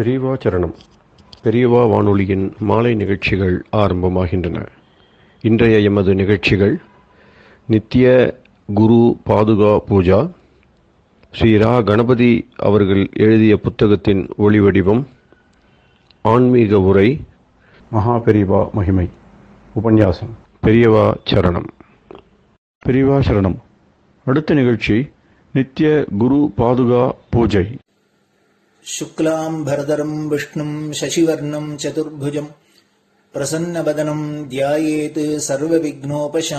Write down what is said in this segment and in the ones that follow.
பெரியவா சரணம். பெரியவா வானொலியின் மாலை நிகழ்ச்சிகள் ஆரம்பமாகின்றன. இன்றைய எமது நிகழ்ச்சிகள் நித்திய குரு பாதுகா பூஜா, ஸ்ரீ ரா கணபதி அவர்கள் எழுதிய புத்தகத்தின் ஒளிவடிவம், ஆன்மீக உரை, மகா பெரியவா மகிமை, உபன்யாசம். பெரியவா சரணம். பெரியவா சரணம். அடுத்த நிகழ்ச்சி நித்திய குரு பாதுகா பூஜை. शुक्लां भरदरं विष्णुं शशिवर्णं चतुर्भुजं प्रसन्नवदनं ध्यायेत् सर्वविघ्नोपशान्तये।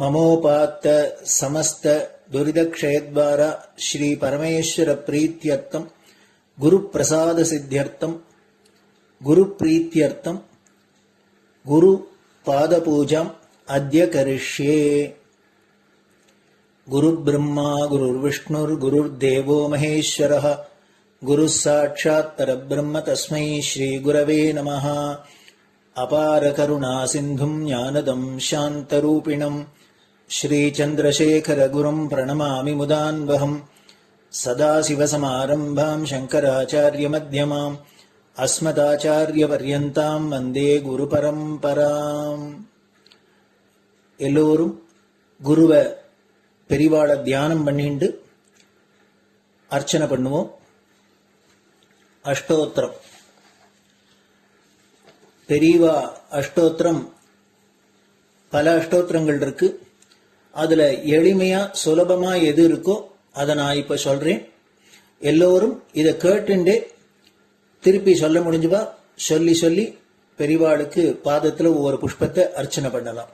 ममोपात्त समस्त दुरितक्षयद्वारा श्री परमेश्वर प्रीत्यर्थं गुरुप्रसाद सिद्ध्यर्थं गुरुप्रीत्यर्थं गुरुपादपूजाम् अद्य करिष्ये। गुरुर्ब्रह्मा गुरुर्विष्णुर्गुरुर्देवो महेश्वरः गुरुः साक्षात् परब्रह्म तस्मै श्रीगुरवे नमः। अपारकरुणासिन्धुं ज्ञानदं शान्तरूपिणं श्रीचन्द्रशेखरगुरुं प्रणमामि मुदान्वहम्। सदाशिवसमारम्भां शङ्कराचार्यमध्यमाम् अस्मदाचार्यपर्यन्तां वन्दे गुरुपरम्पराम्. எல்லோரும் குருவை பெரிவாளை தியானம் பண்ணிண்டு அர்ச்சனை பண்ணுவோம். அஷ்டோத்திரம். பெரியவா அஷ்டோத்திரம் பல அஷ்டோத்திரங்கள் இருக்கு. அதுல எளிமையா சுலபமா எது இருக்கோ அதை நான் இப்ப சொல்றேன். எல்லோரும் இதை கேட்டுண்டே திருப்பி சொல்ல முடிஞ்சுவா சொல்லி சொல்லி பெரிவாளுக்கு பாதத்துல ஒவ்வொரு புஷ்பத்தை அர்ச்சனை பண்ணலாம்.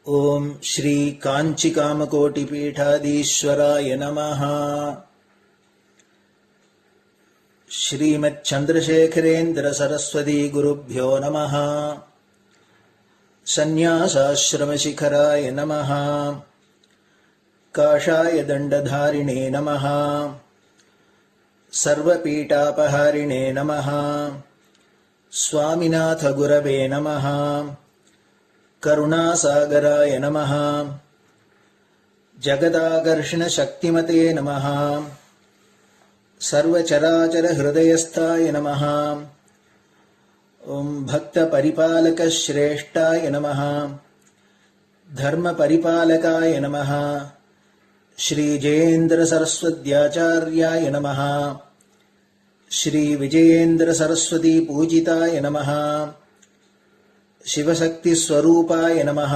ओम श्री कांची कामकोटि पीठाधीश्वराय नमः. श्रीमत् चंद्रशेखरेन्द्र सरस्वती गुरुभ्यो नमः. संन्यासाश्रम शिखराय नमः. काषाय दंडधारिणे नमः. सर्वपीठापहारिणे नमः. स्वामिनाथ गुरवे नमः. करुणासागराय नमः. जगदाकर्षण शक्तिमते नमः. सर्वचराचर हृदयस्थाय नमः. ओम भक्त परिपालक श्रेष्ठाय नमः. धर्म परिपालकाय नमः. श्री जयेन्द्र सरस्वत्याचार्याय नमः. श्री विजयेन्द्र सरस्वती पूजिताय नमः. शिवशक्ति स्वरूपाय नमः.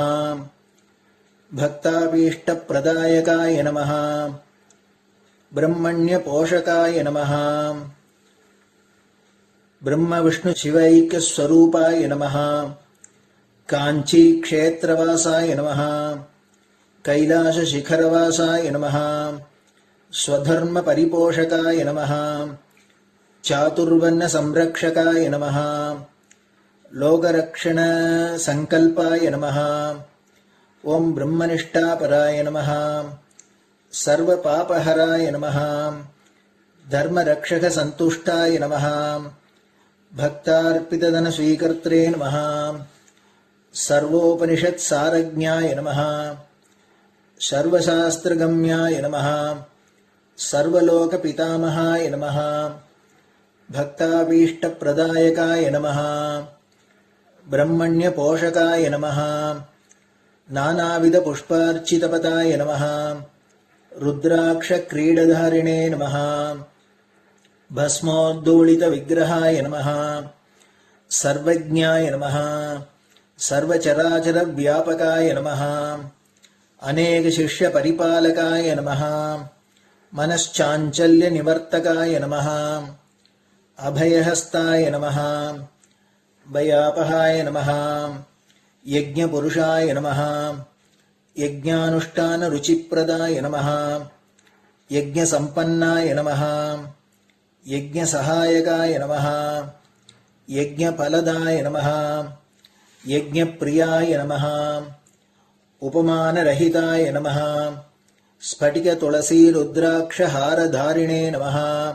भक्ताभीष्ट प्रदायकाय नमः. ब्रह्मण्य पोषकाय नमः. ब्रह्म विष्णु शिवैक्य स्वरूपाय नमः. कांची क्षेत्रवासाय नमः. कैलाश शिखरवासाय नमः. स्वधर्म परिपोषकाय नमः. चातुर्वर्ण संरक्षकाय नमः. लोकरक्षण संकल्पाय नमः. ओम ब्रह्मनिष्ठापराय नमः. सर्वपापहराय नमः. धर्मरक्षक संतुष्टाय नमः. भक्तार्पितधन स्वीकर्त्रे नमः. सर्वोपनिषत् सारज्ञाय नमः. सर्वशास्त्रगम्याय नमः. सर्वलोक पितामहाय नमः. भक्ताभीष्ट प्रदायकाय नमः. ब्रह्मण्य पोषकाय नमः. नानाविध पुष्पार्चितपताय नमः. रुद्राक्ष क्रीडधारिणे नमः. भस्मोद्दोलित विग्रहाय नमः. सर्वज्ञाय नमः. सर्वचराचर व्यापकाय नमः. अनेक शिष्य परिपालकाय नमः. मनश्चाञ्चल्य निवर्तकाय नमः. अभयहस्ताय नमः. भयापहाय नमः. यज्ञपुरुषाय नमः. यज्ञानुष्ठान रुचिप्रदाय नमः. यज्ञसम्पन्नाय नमः. यज्ञसहायकाय नमः. यज्ञफलदाय नमः. यज्ञप्रियाय नमः. उपमानरहिताय नमः. स्फटिक तुलसी रुद्राक्ष हारधारिणे नमः.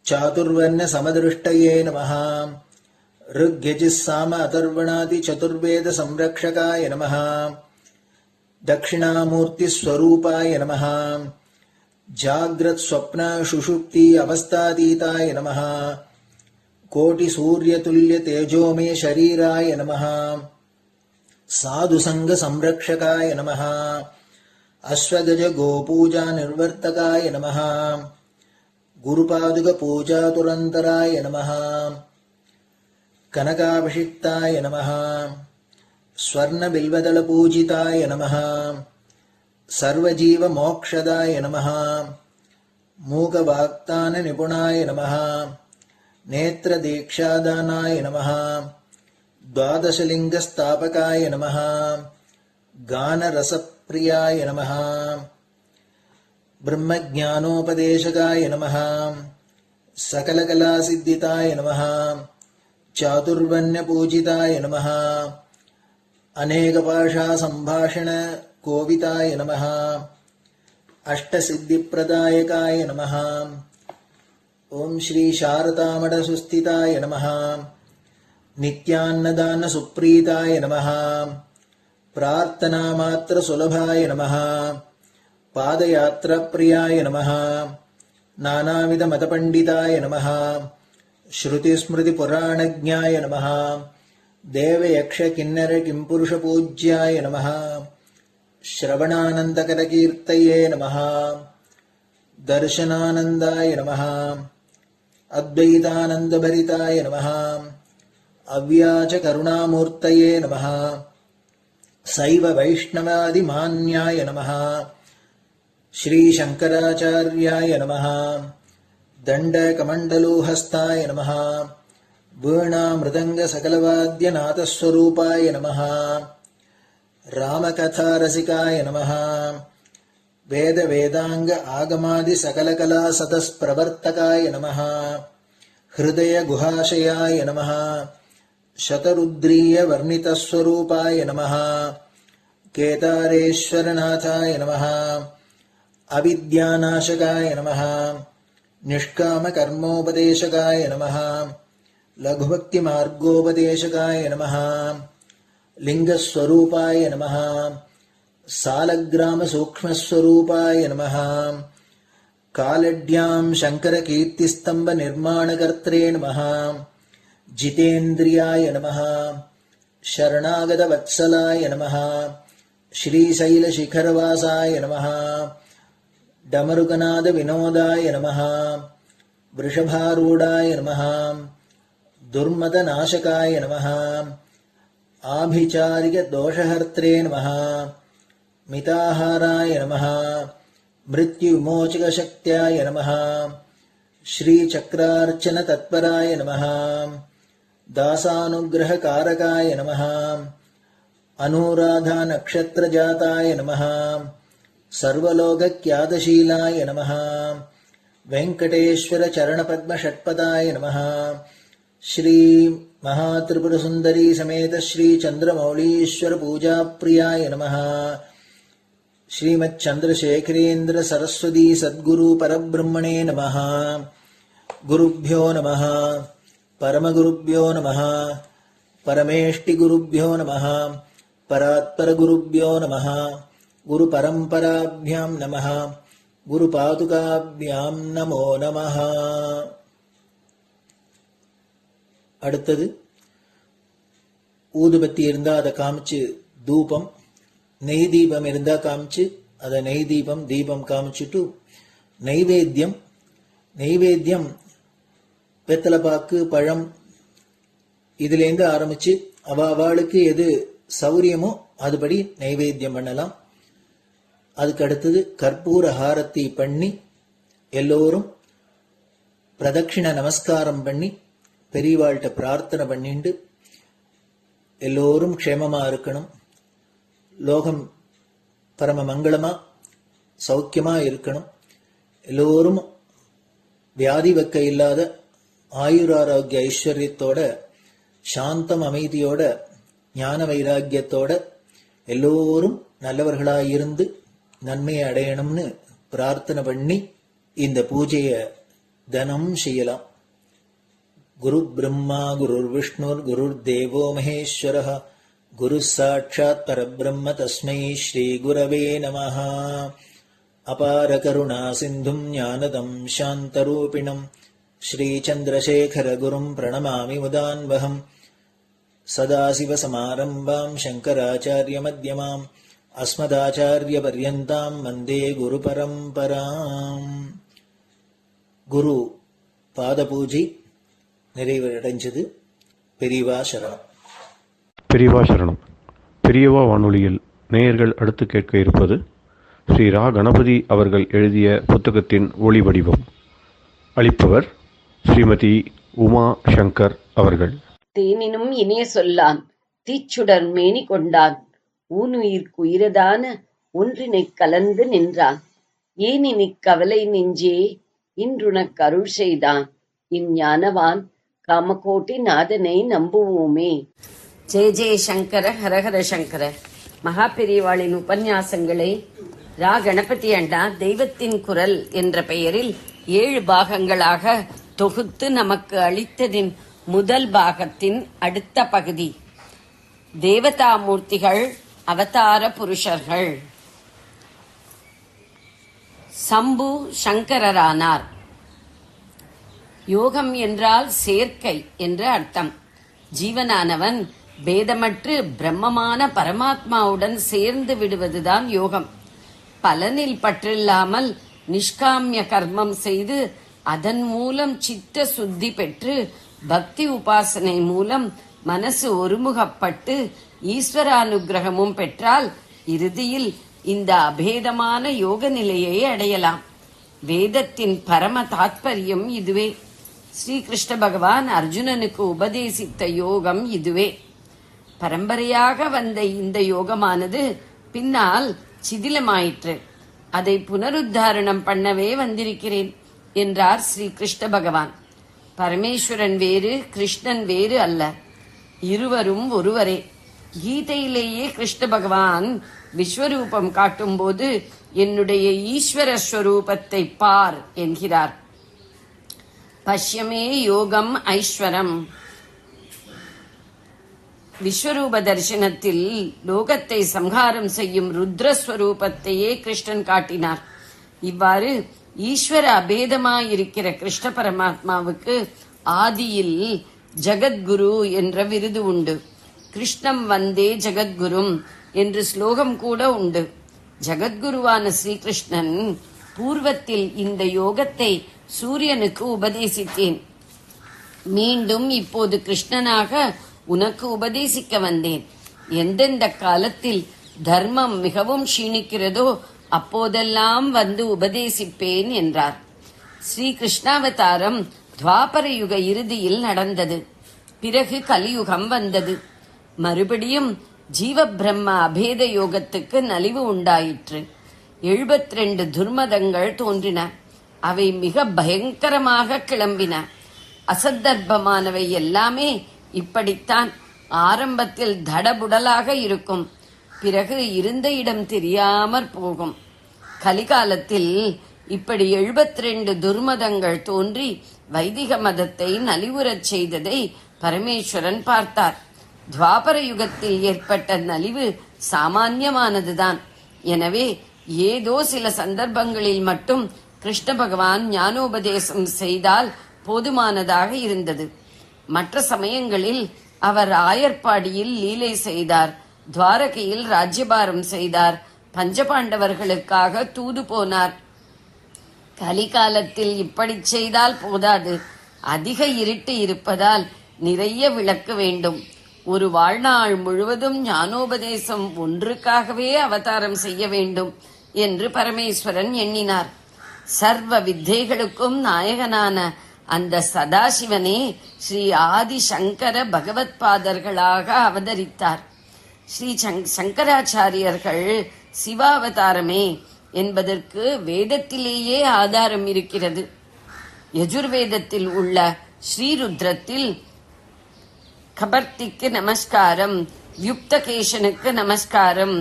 चातुर्वर्ण समदृष्टये नमः. ऋग्यजुस्साम अथर्वणादि चतुर्वेद संरक्षकाय नमः. दक्षिणामूर्तिस्वरूपाय नमः जाग्रत् स्वप्न सुषुप्ति अवस्थातीताय नमः कोटिसूर्यतुल्यतेजोमय शरीराय नमः साधुसङ्गसंरक्षकाय नमः अश्वगज गोपूजा निर्वर्तकाय नमः गुरुपादुकपूजातुरन्तराय नमः कनकाभिषिक्ताय नमः स्वर्णबिल्वदलपूजिताय नमः सर्वजीवमोक्षदाय नमः मूकवाक्ताननिपुणाय नमः नेत्रदीक्षादानाय नमः द्वादशलिङ्गस्थापकाय नमः गानरसप्रियाय नमः ब्रह्मज्ञानोपदेशकाय नमः सकलकलासिद्धिताय नमः चातुर्वर्ण्यपूजिताय नमः अनेकभाषासम्भाषण कोविताय नमः अष्टसिद्धिप्रदायकाय नमः ओम श्री शारदामठसुस्थिताय नमः नित्यान्नदानसुप्रीताय नमः प्रार्थनामात्रसुलभाय नमः पादयात्राप्रियाय नमः नानाविधमतपण्डिताय नमः श्रुतिस्मृतिपुराणज्ञाय नमः देवयक्षकिन्नरकिंपुरुषपूज्याय नमः श्रवणानन्दकरकीर्तये नमः दर्शनानन्दाय नमः अद्वैतानन्दभरिताय नमः अव्याजकरुणामूर्तये नमः शैव वैष्णवादिमान्याय नमः श्रीशङ्कराचार्याय नमः दण्डकमण्डलोहस्ताय नमः वीणामृदङ्गसकलवाद्यनाथस्वरूपाय नमः रामकथारसिकाय नमः वेदवेदाङ्ग आगमादिसकलकलासतस्प्रवर्तकाय नमः हृदयगुहाशयाय नमः शतरुद्रीयवर्णितस्वरूपाय नमः केदारेश्वरनाथाय नमः अविद्यानाशकाय नमः निष्कामकर्मोपदेशकाय नमः लघुभक्तिमार्गोपदेशकाय नमः लिङ्गस्वरूपाय नमः सालग्रामसूक्ष्मस्वरूपाय नमः कालड्यां शङ्करकीर्तिस्तम्भनिर्माणकर्त्रे नमः जितेन्द्रियाय नमः शरणागतवत्सलाय नमः श्रीशैलशिखरवासाय नमः डमरुकनादविनोदाय नमः वृषभारूढाय नमः दुर्मदनाशकाय नमः आभिचारिकदोषहर्त्रे नमः मिताहाराय नमः मृत्युविमोचकशक्त्याय नमः श्रीचक्रार्चनतत्पराय नमः दासानुग्रहकारकाय नमः अनुराधानक्षत्रजाताय नमः सर्वलोकख्यातशीलाय नमः वेङ्कटेश्वरचरणपद्मषट्पदाय नमः श्री महात्रिपुरसुन्दरी समेत श्री चन्द्रमौलीश्वर पूजाप्रियाय नमः श्रीमच्चन्द्रशेखरेन्द्र सरस्वती सद्गुरु परब्रह्मणे नमः गुरुभ्यो नमः परमगुरुभ्यो नमः परमेष्टिगुरुभ्यो नमः परात्परगुरुभ्यो नमः गुरुपरम्पराभ्यां नमः गुरुपादुकाभ्यां नमो नमः. அடுத்தது ஊதுபத்தி இருந்தா அதை காமிச்சு தூபம், நெய் தீபம் இருந்தா காமிச்சு அதை நெய் தீபம் தீபம் காமிச்சுட்டு நைவேத்தியம் வெத்தலைப்பாக்கு பழம் இதுலேருந்து ஆரம்பிச்சு அவளுக்கு எது சௌரியமோ அதுபடி நைவேத்தியம் பண்ணலாம். அதுக்கு அடுத்தது கற்பூர ஹாரத்தி பண்ணி எல்லோரும் பிரதட்சிண நமஸ்காரம் பண்ணி பெரியவாள்கிட்ட பிரார்த்தனை பண்ணிண்டு எல்லோரும் க்ஷேமமா இருக்கணும், லோகம் பரம மங்களமா சௌக்கியமா இருக்கணும், எல்லோரும் வியாதி வெக்க இல்லாத ஆயுராரோக்கிய ஐஸ்வர்யத்தோட சாந்தம் அமைதியோட ஞான வைராக்கியத்தோட எல்லோரும் நல்லவர்களாயிருந்து நன்மையை அடையணும்னு பிரார்த்தனை பண்ணி இந்த பூஜையை தினம் செய்யலாம். குரு பிரம்மா குருர் விஷ்ணுர் குருர் தேவோ மகேஸ்வரः குரு சாட்சாத் பரபிரம்ம தஸ்மை ஸ்ரீ குரவே நமஹ. அபார கருணா சிந்தும் ஞானதம் சாந்தரூபிணம் ஸ்ரீ சந்திரசேகர குரும் பிரணமாமி முதான்வகம். சதாசிவசமாரம்பாம் சங்கராச்சாரிய மத்யமாம் அஸ்மதாச்சாரிய பர்யந்தாம் வந்தே குரு பரம்பராம். குரு பாத பூஜை நிறைவடைஞ்சது. பெரியவா சரணம். பெரியவா சரணம். பெரியவா வானொலியில் நேயர்கள் அடுத்து கேட்க இருப்பது ஸ்ரீ ரா கணபதி அவர்கள் எழுதிய புத்தகத்தின் ஒளி வடிவம். அளிப்பவர் ஸ்ரீமதி உமா சங்கர் அவர்கள். தேனினும் இனிய சொல்லான் தீச்சுடர் மேனி கொண்டான் ஊனுயிர்க்குயிரதான ஒன்றினைக் கலந்து நின்றான் ஏனினிக் கவலை நெஞ்சே இன்றுனக் அருள் செய்தான் இஞ்ஞானவான் காமகோட்டி நாதனை நம்புவோமே. ஜெய ஜெய சங்கர ஹரஹர சங்கர. மகா பெரியவாளின் உபன்யாசங்களை ரா கணபதி அண்ணா தெய்வத்தின் குரல் என்ற பெயரில் 7 பாகங்களாக தொகுத்து நமக்கு அளித்ததின் முதல் பாகத்தின் அடுத்த பகுதி தேவதாமூர்த்திகள் அவதார புருஷர்கள். சம்பு சங்கரரானார். யோகம் என்றால் சேர்க்கை என்று அர்த்தம். ஜீவனானவன் பேதமற்று பிரம்மமான பரமாத்மாவுடன் சேர்ந்து விடுவதுதான் யோகம். பலனில் பற்றில்லாமல் நிஷ்காமிய கர்மம் செய்து அதன் மூலம் சித்த சுத்தி பெற்று பக்தி உபாசனை மூலம் மனசு ஒருமுகப்பட்டு ஈஸ்வரானுகிரகமும் பெற்றால் இறுதியில் இந்த அபேதமான யோக நிலையை அடையலாம். வேதத்தின் பரம தாத்பரியம் இதுவே. ஸ்ரீகிருஷ்ண பகவான் அர்ஜுனனுக்கு உபதேசித்த யோகம் இதுவே. பரம்பரையாக வந்த இந்த யோகமானது பின்னால் சிதிலமாயிற்று. அதை புனருத்தாரணம் பண்ணவே வந்திருக்கிறேன் என்றார் ஸ்ரீ கிருஷ்ண பகவான். பரமேஸ்வரன் வேறு, கிருஷ்ணன் வேறு அல்ல, இருவரும் ஒருவரே. கீதையிலேயே கிருஷ்ண பகவான் விஸ்வரூபம் காட்டும் போது என்னுடைய ஈஸ்வர ஸ்வரூபத்தை பார் என்கிறார். பஷ்யமே யோகம் ஐஸ்வரம். விஸ்வரூப தரிசனத்தில் லோகத்தை சம்ஹாரம் செய்யும் ருத்ரஸ்வரூபத்தையே கிருஷ்ணன் காட்டினார். இவ்வாறு ஈஸ்வர அபேதமாயிருக்கிற கிருஷ்ண பரமாத்மாவுக்கு ஆதியில் ஜகத்குரு என்ற விருது உண்டு. கிருஷ்ணம் வந்தே ஜகத்குரும் என்று ஸ்லோகம் கூட உண்டு. ஜகத்குருவான ஸ்ரீகிருஷ்ணன் பூர்வத்தில் இந்த யோகத்தை சூரியனுக்கு உபதேசித்தேன். மீண்டும் இப்போது கிருஷ்ணனாக உனக்கு உபதேசிக்க வந்தேன். எந்தெந்த காலத்தில் தர்மம் மிகவும் க்ஷீணிக்கிறதோ அப்போதெல்லாம் வந்து உபதேசிப்பேன் என்றார். ஸ்ரீ கிருஷ்ணாவதாரம் துவாபர யுக இறுதியில் நடந்தது. பிறகு கலியுகம் வந்தது. மறுபடியும் ஜீவ பிரம்ம அபேத யோகத்துக்கு நலிவு உண்டாயிற்று. 72 துர்மதங்கள் தோன்றின. அவை மிக பயங்கரமாக கிளம்பின. அசத்தர்ப்பமானவை எல்லாமே இப்படித்தான். ஆரம்பத்தில் தடபுடலாக இருக்கும், பிறகு இருந்த இடம் தெரியாமற் போகும். கலிகாலத்தில் இப்படி 72 துர்மதங்கள் தோன்றி வைதிக மதத்தை நலிவுறச் செய்ததை பரமேஸ்வரன் பார்த்தார். துவாபர யுகத்தில் ஏற்பட்ட நலிவு சாமான்யமானதுதான். எனவே ஏதோ சில சந்தர்ப்பங்களில் மட்டும் கிருஷ்ண பகவான் ஞானோபதேசம் செய்தால் போதுமானதாக இருந்தது. மற்ற சமயங்களில் அவர் ஆயர்பாடியில் லீலை செய்தார், துவாரகையில் ராஜ்யபாரம் செய்தார், பஞ்சபாண்டவர்களுக்காக தூது போனார். கலிகாலத்தில் இப்படி செய்தால் போதாது, அதிக இருட்டு இருப்பதால் நிறைய விளக்கு வேண்டும். ஒரு வாழ்நாள் முழுவதும் ஞானோபதேசம் ஒன்றுக்காகவே அவதாரம் செய்ய வேண்டும் என்று பரமேஸ்வரன் எண்ணினார். சர்வ வித்தைகளுக்கும் நாயகனான அந்த சதாசிவனே ஸ்ரீ ஆதி சங்கர பகவத் பாதர்களாக அவதரித்தார். ஸ்ரீ சங்கராச்சாரியர்கள் சிவாவதாரமே என்பதற்கு வேதத்திலேயே ஆதாரம் இருக்கிறது. யஜுர்வேதத்தில் உள்ள ஸ்ரீருத்ரத்தில் கபர்த்திக்கு நமஸ்காரம், யுக்தகேசனுக்கு நமஸ்காரம்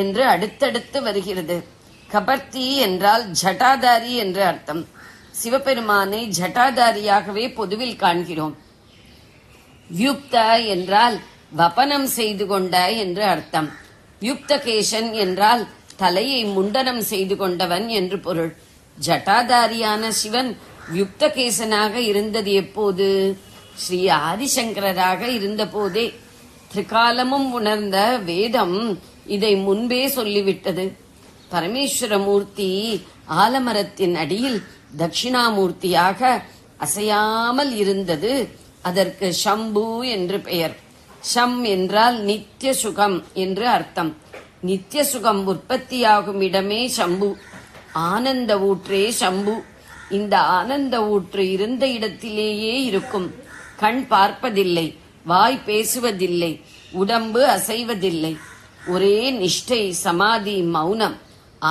என்று அடுத்தடுத்து வருகிறது. கபர்த்தி என்றால் ஜட்டாதாரி என்று அர்த்தம். சிவபெருமானை ஜட்டாதாரியாகவே பொதுவில் காண்கிறோம். வியுக்த என்றால் வபனம் செய்து கொண்டாய் என்று அர்த்தம். யுக்தகேசன் என்றால் தலையை முண்டனம் செய்து கொண்டவன் என்று பொருள். ஜட்டாதாரியான சிவன் யுக்தகேசனாக இருந்தது எப்போது? ஸ்ரீ ஆதிசங்கராக இருந்த போதே. திரிகாலமும் உணர்ந்த வேதம் இதை முன்பே சொல்லிவிட்டது. பரமேஸ்வரமூர்த்தி ஆலமரத்தின் அடியில் தட்சிணாமூர்த்தியாக அசையாமல் இருந்தது. அதற்கு சம்பு என்று பெயர். ஷம் என்றால் நித்திய சுகம் என்று அர்த்தம். நித்திய சுகம் உற்பத்தியாகும் இடமே சம்பு. ஆனந்த ஊற்றே சம்பு. இந்த ஆனந்த ஊற்று இருந்த இடத்திலேயே இருக்கும். கண் பார்ப்பதில்லை, வாய் பேசுவதில்லை, உடம்பு அசைவதில்லை. ஒரே நிஷ்டை, சமாதி, மௌனம்.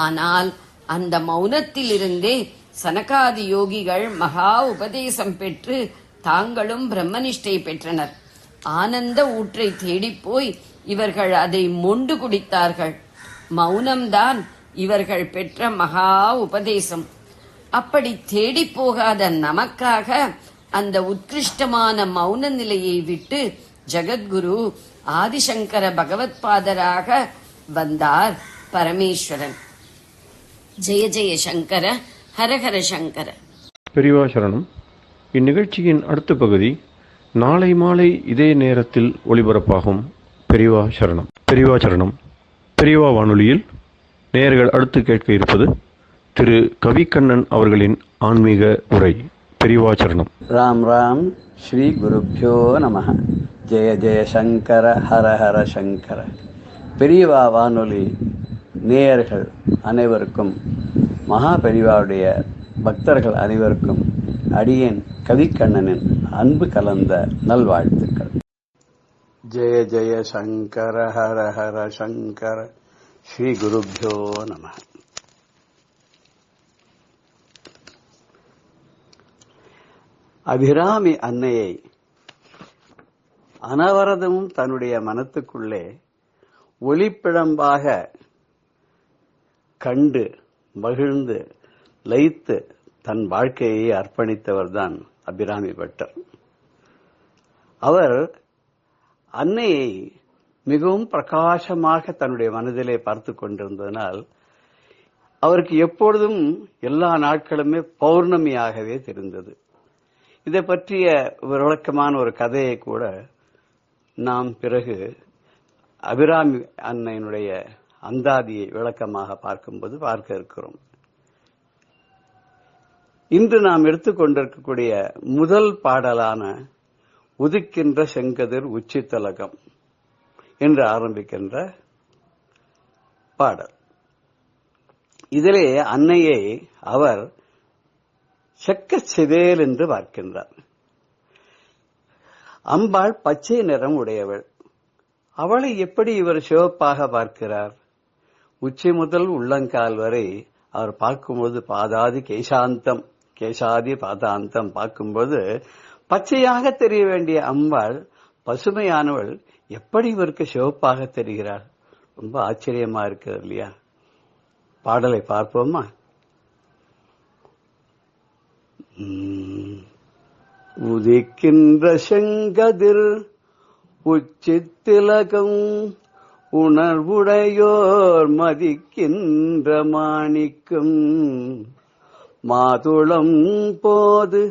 ஆனால் அந்த மௌனத்திலிருந்தே சனகாதி யோகிகள் மகா உபதேசம் பெற்று தாங்களும் பிரம்மனிஷ்டை பெற்றனர். ஆனந்த ஊற்றை தேடிப்போய் இவர்கள் அதை மொண்டு குடித்தார்கள். மௌனம்தான் இவர்கள் பெற்ற மகா உபதேசம். அப்படி தேடி போகாத நமக்காக அந்த உத்கிருஷ்டமான மௌன நிலையை விட்டு ஜகத்குரு ஆதிசங்கர பகவத்பாதராக வந்தார் பரமேஸ்வரன். ஜெய ஜெய சங்கர, ஹரஹர சங்கர. பெரியவா சரணம். இந்நிகழ்ச்சியின் அடுத்த பகுதி நாளை மாலை இதே நேரத்தில் ஒளிபரப்பாகும். பெரியவா சரணம். பெரியவா சரணம். பெரியவா வானொலியில் நேயர்கள் அடுத்து கேட்க இருப்பது திரு கவிக்கண்ணன் அவர்களின் ஆன்மீக உரை. பெரியவா சரணம். ராம் ராம். ஸ்ரீ குருப்யோ நம. ஜெய ஜெய சங்கர, ஹர ஹர சங்கர. பெரியவா வானொலி நேயர்கள் அனைவருக்கும், மகா பெரியவாவுடைய பக்தர்கள் அனைவருக்கும் அடியேன் கவிக்கண்ணனின் அன்பு கலந்த நல்வாழ்த்துக்கள். ஜெய ஜெய சங்கர, ஹர ஹர சங்கர. ஸ்ரீ குருப்யோ நம. அபிராமி அன்னையை அனவரதமும் தன்னுடைய மனத்துக்குள்ளே ஒளிப்பிழம்பாக கண்டு மகிழ்ந்து லயித்து தன் வாழ்க்கையை அர்ப்பணித்தவர்தான் அபிராமி பட்டர். அவர் அன்னையை மிகவும் பிரகாசமாக தன்னுடைய மனதிலே பார்த்து கொண்டிருந்ததனால் அவருக்கு எப்பொழுதும் எல்லா நாட்களுமே பௌர்ணமியாகவே தெரிந்தது. இதை பற்றிய ஒரு விளக்கமான ஒரு கதையை கூட நாம் பிறகு அபிராமி அன்னையினுடைய அந்தாதியை விளக்கமாக பார்க்கும்போது பார்க்க இருக்கிறோம். இன்று நாம் எடுத்துக்கொண்டிருக்கக்கூடிய முதல் பாடலான உதிக்கின்ற செங்கதிர் உச்சித்தலகம் என்று ஆரம்பிக்கின்ற பாடல். இதிலே அன்னையை அவர் செக்கச் சிவேல் என்று பார்க்கின்றார். அம்பாள் பச்சை நிறம் உடையவள். அவளை எப்படி இவர் சிவப்பாக பார்க்கிறார்? உச்சி முதல் உள்ளங்கால் வரை அவர் பார்க்கும்போது பாதாதி கேசாந்தம், கேசாதி பாதாந்தம் பார்க்கும்போது பச்சையாக தெரிய வேண்டிய அம்பாள், பசுமையானவள், எப்படி இவருக்கு சிவப்பாக தெரிகிறாள்? ரொம்ப ஆச்சரியமா இருக்கிறது இல்லையா? பாடலை பார்ப்போமா? உதிக்கின்ற செங்கதிர் உச்சித்திலகம் உணர்வுடையோர் மதிக்கின்ற மாணிக்கம் மாதுளம் போது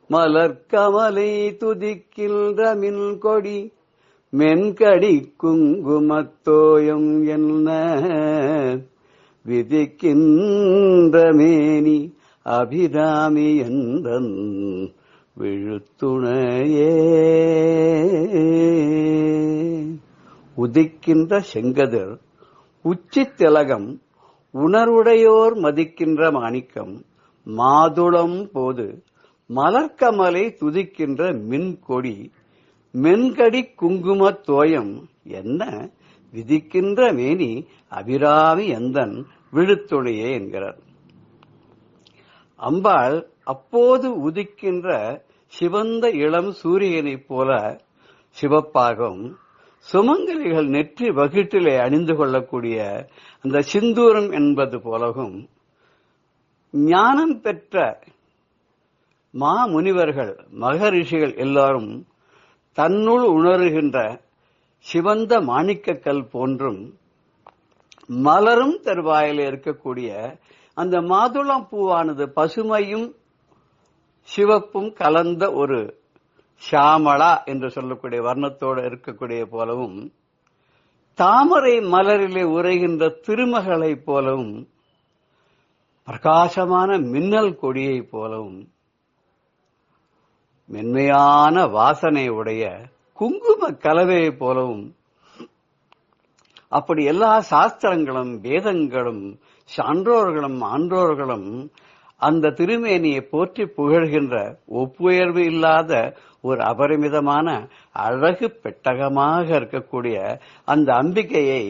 மலர்கமலை துதிக்கின்ற மின்கொடி மென்கடி குங்குமத்தோயம் என்ன விதிக்கின்ற மேனி அபிராமி என்றன் விழுத்துணையே. உதிக்கின்ற செங்கதிர் உச்சி திலகம் உணர்வுடையோர் மதிக்கின்ற மாணிக்கம் மாதுளம் போது மலர்கமலை துதிக்கின்ற மின்கொடி மென்கடி குங்கும தோயம் என்ன விதிக்கின்ற மேனி அபிராமி எந்தன் விழுத்துணையே என்கிறார். அம்பாள் அப்போது உதிக்கின்ற சிவந்த இளம் சூரியனைப் போல சிவப்பாகவும், சுமங்கலிகள் நெற்றி வகிட்டிலே அணிந்து கொள்ளக்கூடிய அந்த சிந்தூரம் என்பது போலவும், ஞானம் பெற்ற மாமுனிவர்கள் மகரிஷிகள் எல்லாரும் தன்னுள் உணர்கின்ற சிவந்த மாணிக்கக்கல் போன்றும் மலரும் தருவாயில் இருக்கக்கூடிய அந்த மாதுளம் பூவானது பசுமையும் சிவப்பும் கலந்த ஒரு ஷாமளா என்று சொல்லக்கூடிய வர்ணத்தோடு இருக்கக்கூடிய போலவும், தாமரை மலரிலே உரைகின்ற திருமகளை போலவும், பிரகாசமான மின்னல் கொடியை போலவும், மென்மையான வாசனை உடைய குங்கும கலவையை போலவும், அப்படி எல்லா சாஸ்திரங்களும் வேதங்களும் சான்றோர்களும் ஆன்றோர்களும் அந்த திருமேனியை போற்றி புகழ்கின்ற ஒப்புயர்வு இல்லாத ஒரு அபரிமிதமான அழகு பெட்டகமாக இருக்கக்கூடிய அந்த அம்பிகையை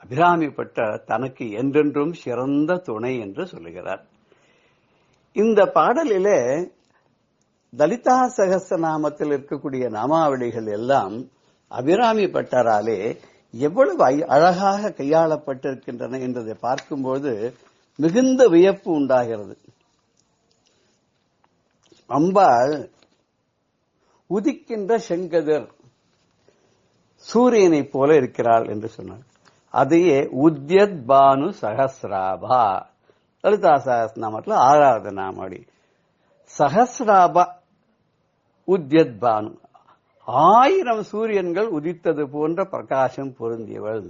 அபிராமிப்பட்ட தனக்கு என்றென்றும் சிறந்த துணை என்று சொல்லுகிறார். இந்த பாடலிலே லலிதா சகஸ்ரநாமத்தில் இருக்கக்கூடிய நாமாவளிகள் எல்லாம் அபிராமி பட்டராலே எவ்வளவு அழகாக கையாளப்பட்டிருக்கின்றன என்பதை பார்க்கும்போது மிகுந்த வியப்பு உண்டாகிறது. அம்பாள் உதிக்கின்ற செங்கதிர் சூரியனை போல இருக்கிறாள் என்று சொன்னார். அதையே உத்யத் பானு சகஸ்ராபா லலிதா சகஸ்ரநாமத்தில் 6வது நாமாவளி. சகஸ்ராபா உத்யத் பானு, 1000 சூரியன்கள் உதித்தது போன்ற பிரகாசம் பொருந்தியவள்.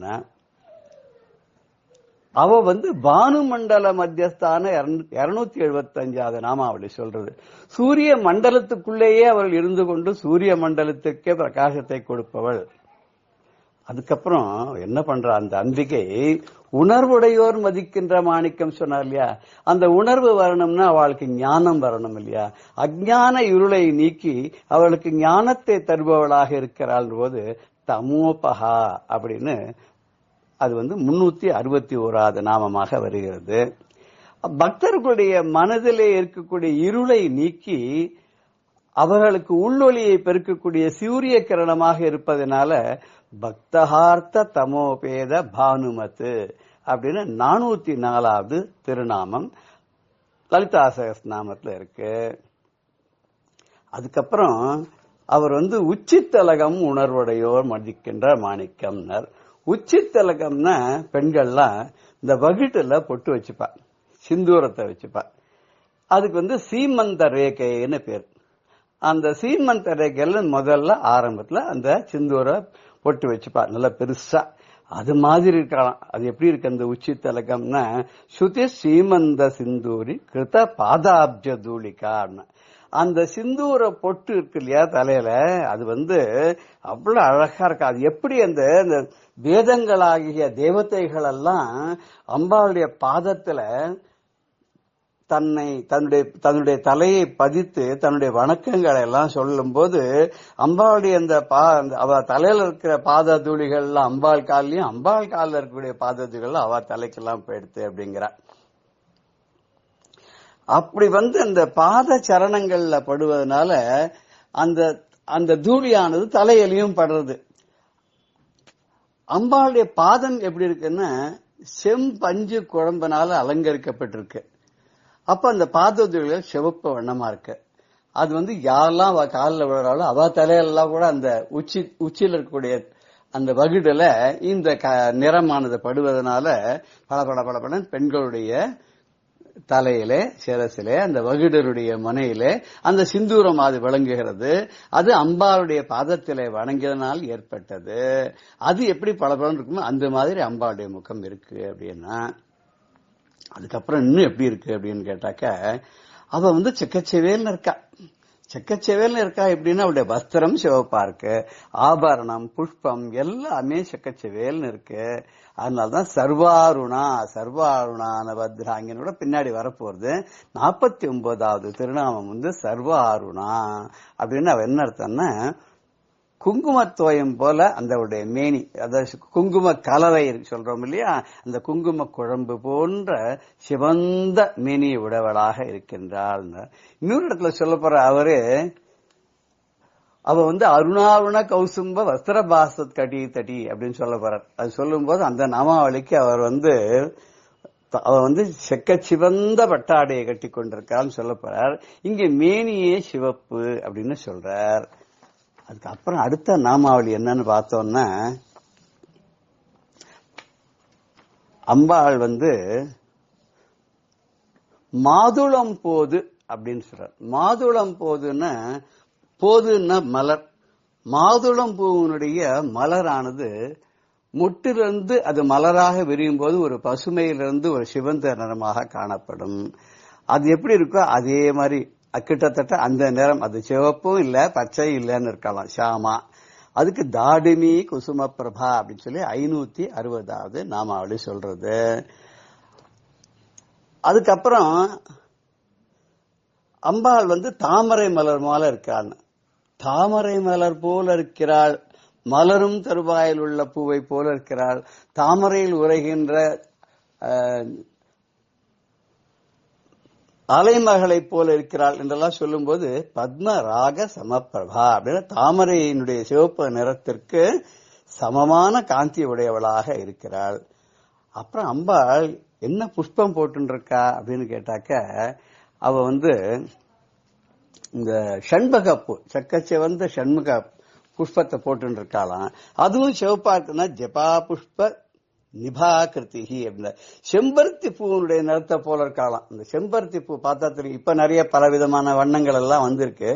அவ பானு மண்டல மத்தியஸ்தான 275வது நாமாவளி சொல்றது. சூரிய மண்டலத்துக்குள்ளேயே அவள் இருந்து கொண்டு சூரிய மண்டலத்துக்கே பிரகாசத்தை கொடுப்பவள். அதுக்கப்புறம் என்ன பண்றா அந்த அம்பிகை? உணர்வுடையோர் மதிக்கின்ற மாணிக்கம் சொன்னார் இல்லையா, அந்த உணர்வு வரணும்னா அவளுக்கு ஞானம் வரணும் இல்லையா. அஞ்ஞான இருளை நீக்கி அவளுக்கு ஞானத்தை தருபவளாக இருக்கிறாள் போது தமோபகா அப்படின்னு அது 361வது நாமமாக வருகிறது. பக்தர்களுடைய மனதிலே இருக்கக்கூடிய இருளை நீக்கி அவர்களுக்கு உள்ளொளியை பெருக்கக்கூடிய சூரிய கிரணமாக இருப்பதனால பக்தஹார்த்த தமோபேத பானுமத்து அப்படின்னு 404வது திருநாமம் லலிதா சகஸ்ரநாமத்தில் இருக்கு. அதுக்கப்புறம் அவர் உச்சித்தலகம் உணர்வுடையோர் மதிக்கின்ற மாணிக்கம்னர். உச்சித்தலகம்னா பெண்கள்லாம் இந்த வகிட்டுல பொட்டு வச்சுப்பா, சிந்தூரத்தை வச்சுப்பா. அதுக்கு சீமந்த ரேகைன்னு பேர். அந்த சீமந்த ரேகையில முதல்ல ஆரம்பத்துல அந்த சிந்தூர பொட்டு வச்சுப்பா, நல்லா பெருசா. அது மாதிரி இருக்கலாம். அது எப்படி இருக்கு அந்த உச்சித்தலகம்னா ஸ்ருதி சீமந்த சிந்தூரி கிருத பாதாப்ஜ தூளிகான்னு. அந்த சிந்தூர பொட்டு இருக்கு இல்லையா தலையில, அது அவ்வளவு அழகா இருக்கு. அது எப்படி அந்த வேதங்களாகிய தேவதைகள் எல்லாம் அம்பாளுடைய பாதத்துல தன்னுடைய தலையை பதித்து தன்னுடைய வணக்கங்களை எல்லாம் சொல்லும் போது அம்பாளுடைய அவ தலையில இருக்கிற பாத தூளிகள் அம்பாள் காலையும் அம்பாள் காலில் இருக்கக்கூடிய பாத தூளிகள் அவ தலைக்கெல்லாம் போயிடுத்து அப்படிங்கிற. அப்படி அந்த பாத சரணங்கள்ல படுவதனால அந்த தூளியானது தலையிலையும் படுறது. அம்பாளுடைய பாதம் எப்படி இருக்குன்னா செம்பஞ்சு குழம்பனால அலங்கரிக்கப்பட்டிருக்கு. அப்ப அந்த பாத தூளிகள் சிவப்பு வண்ணமா இருக்கு. அது யாரெல்லாம் அவ காலில் விழுறாளோ அவ தலையெல்லாம் கூட அந்த உச்சியில் இருக்கக்கூடிய அந்த வகுடுல இந்த நிறமானது படுவதனால பல பெண்களுடைய தலையிலே சிரசிலே அந்த வகுடருடைய மனையிலே அந்த சிந்தூரம் அது விளங்குகிறது. அது அம்பாளுடைய பாதத்திலே வணங்கியதனால் ஏற்பட்டது. அது எப்படி பளபளன்னு இருக்குமோ அந்த மாதிரி அம்பாளுடைய முகம் இருக்கு அப்படின்னா. அதுக்கப்புறம் இன்னும் எப்படி இருக்கு அப்படின்னு கேட்டாக்க அவ செக்கச்செவேல்னு இருக்கா. செக்கச்செவேல்னு இருக்கா எப்படின்னா அவளுடைய வஸ்திரம் சிவப்பா இருக்கு, ஆபரணம் புஷ்பம் எல்லாமே செக்கச்செவேல்னு இருக்கு. அதனாலதான் சர்வாருணான பத்ராங்கினோட பின்னாடி வரப்போறது 49வது திருநாமம் சர்வாருணா அப்படின்னு அவ என்ன அர்த்தம்னா குங்குமத்தோயம் போல அந்த மேனி, அதாவது குங்கும கலவை சொல்றோம் இல்லையா, அந்த குங்கும குழம்பு போன்ற சிவந்த மேனியை உடையவளாக இருக்கின்றாள். இன்னொரு இடத்துல சொல்ல போற அவரு அவ அருணாருண கௌசும்ப வஸ்திரபாசத் கட்டி தட்டி அப்படின்னு சொல்ல போறார். அது சொல்லும் போது அந்த நாமாவளிக்கு அவர் அவ செக்க சிவந்த பட்டாடையை கட்டி கொண்டிருக்கான்னு சொல்ல போறார். இங்க மேனியே சிவப்பு அப்படின்னு சொல்றார். அதுக்கப்புறம் அடுத்த நாமாவளி என்னன்னு பார்த்தோம்னா, அம்பாள் மாதுளம் போது அப்படின்னு சொல்றார். மாதுளம் போதுன்னா மலர். மாதுளம் பூவினுடைய மலரானது மொட்டிலிருந்து அது மலராக விரியும் போது ஒரு பசுமையிலிருந்து ஒரு சிவந்த நிறமாக காணப்படும். அது எப்படி இருக்கோ அதே மாதிரி கிட்டத்தட்ட அந்த நிறம். அது சிவப்பும் இல்ல பச்சை இல்லைன்னு இருக்கலாம், ஷாமா. அதுக்கு தாடிமி குசும பிரபா அப்படின்னு சொல்லி 560வது நாமாவளி சொல்றது. அதுக்கப்புறம் அம்பாள் தாமரை மலர் போல இருக்கான்னு. தாமரை மலர் போல இருக்கிறாள், மலரும் தருவாயில் உள்ள பூவை போல இருக்கிறாள், தாமரையில் உரைகின்ற அலைமகளை போல இருக்கிறாள் என்றெல்லாம் சொல்லும்போது பத்ம ராக சமப்பிரபா அப்படின்னா தாமரையினுடைய சிவப்பு நிறத்திற்கு சமமான காந்தி உடையவளாக இருக்கிறாள். அப்புறம் அம்பாள் என்ன புஷ்பம் போட்டுருக்கா அப்படின்னு கேட்டாக்க, அவ இந்த ஷண்பகப்பூ செக்கச்சிவந்த ஷண்முக புஷ்பத்தை போட்டு இருக்காளாம். அதுவும் சிவப்பா இருக்குன்னா ஜபா புஷ்ப நிபாகிருதி அப்படின்னா செம்பருத்தி பூனுடைய நிறத்தை போல இருக்காளாம். இந்த செம்பருத்தி பூ பார்த்தா தெரியும். இப்ப நிறைய பலவிதமான வண்ணங்கள் எல்லாம் வந்திருக்கு.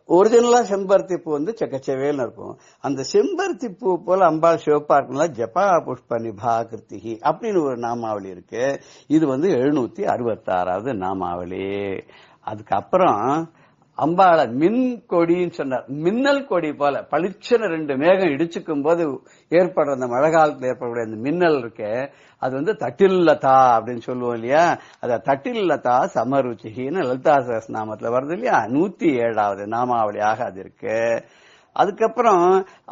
ஒரிஜினலா செம்பருத்தி பூ செக்கச்சவேல்னு இருக்கும். அந்த செம்பருத்தி பூ போல அம்பாள் சிவப்பா இருக்குன்னா ஜபா புஷ்ப நிபாகிருதி அப்படின்னு ஒரு நாமாவளி இருக்கு. இது 766வது நாமாவளி. அதுக்கப்புறம் அம்பாளை மின் கொடின்னு சொன்னார். மின்னல் கொடி போல பளிச்சன 2 மேகம் இடிச்சுக்கும் போது ஏற்படுற அந்த மழை காலத்தில் ஏற்படக்கூடிய அந்த மின்னல் இருக்கு, அது தட்டில்லதா அப்படின்னு சொல்லுவோம் இல்லையா. அத தட்டில்லதா சமருச்சின்னு லலிதா சஹஸ்ரநாமத்துல வருது இல்லையா. 107வது நாமாவளியாக அது இருக்கு. அதுக்கப்புறம்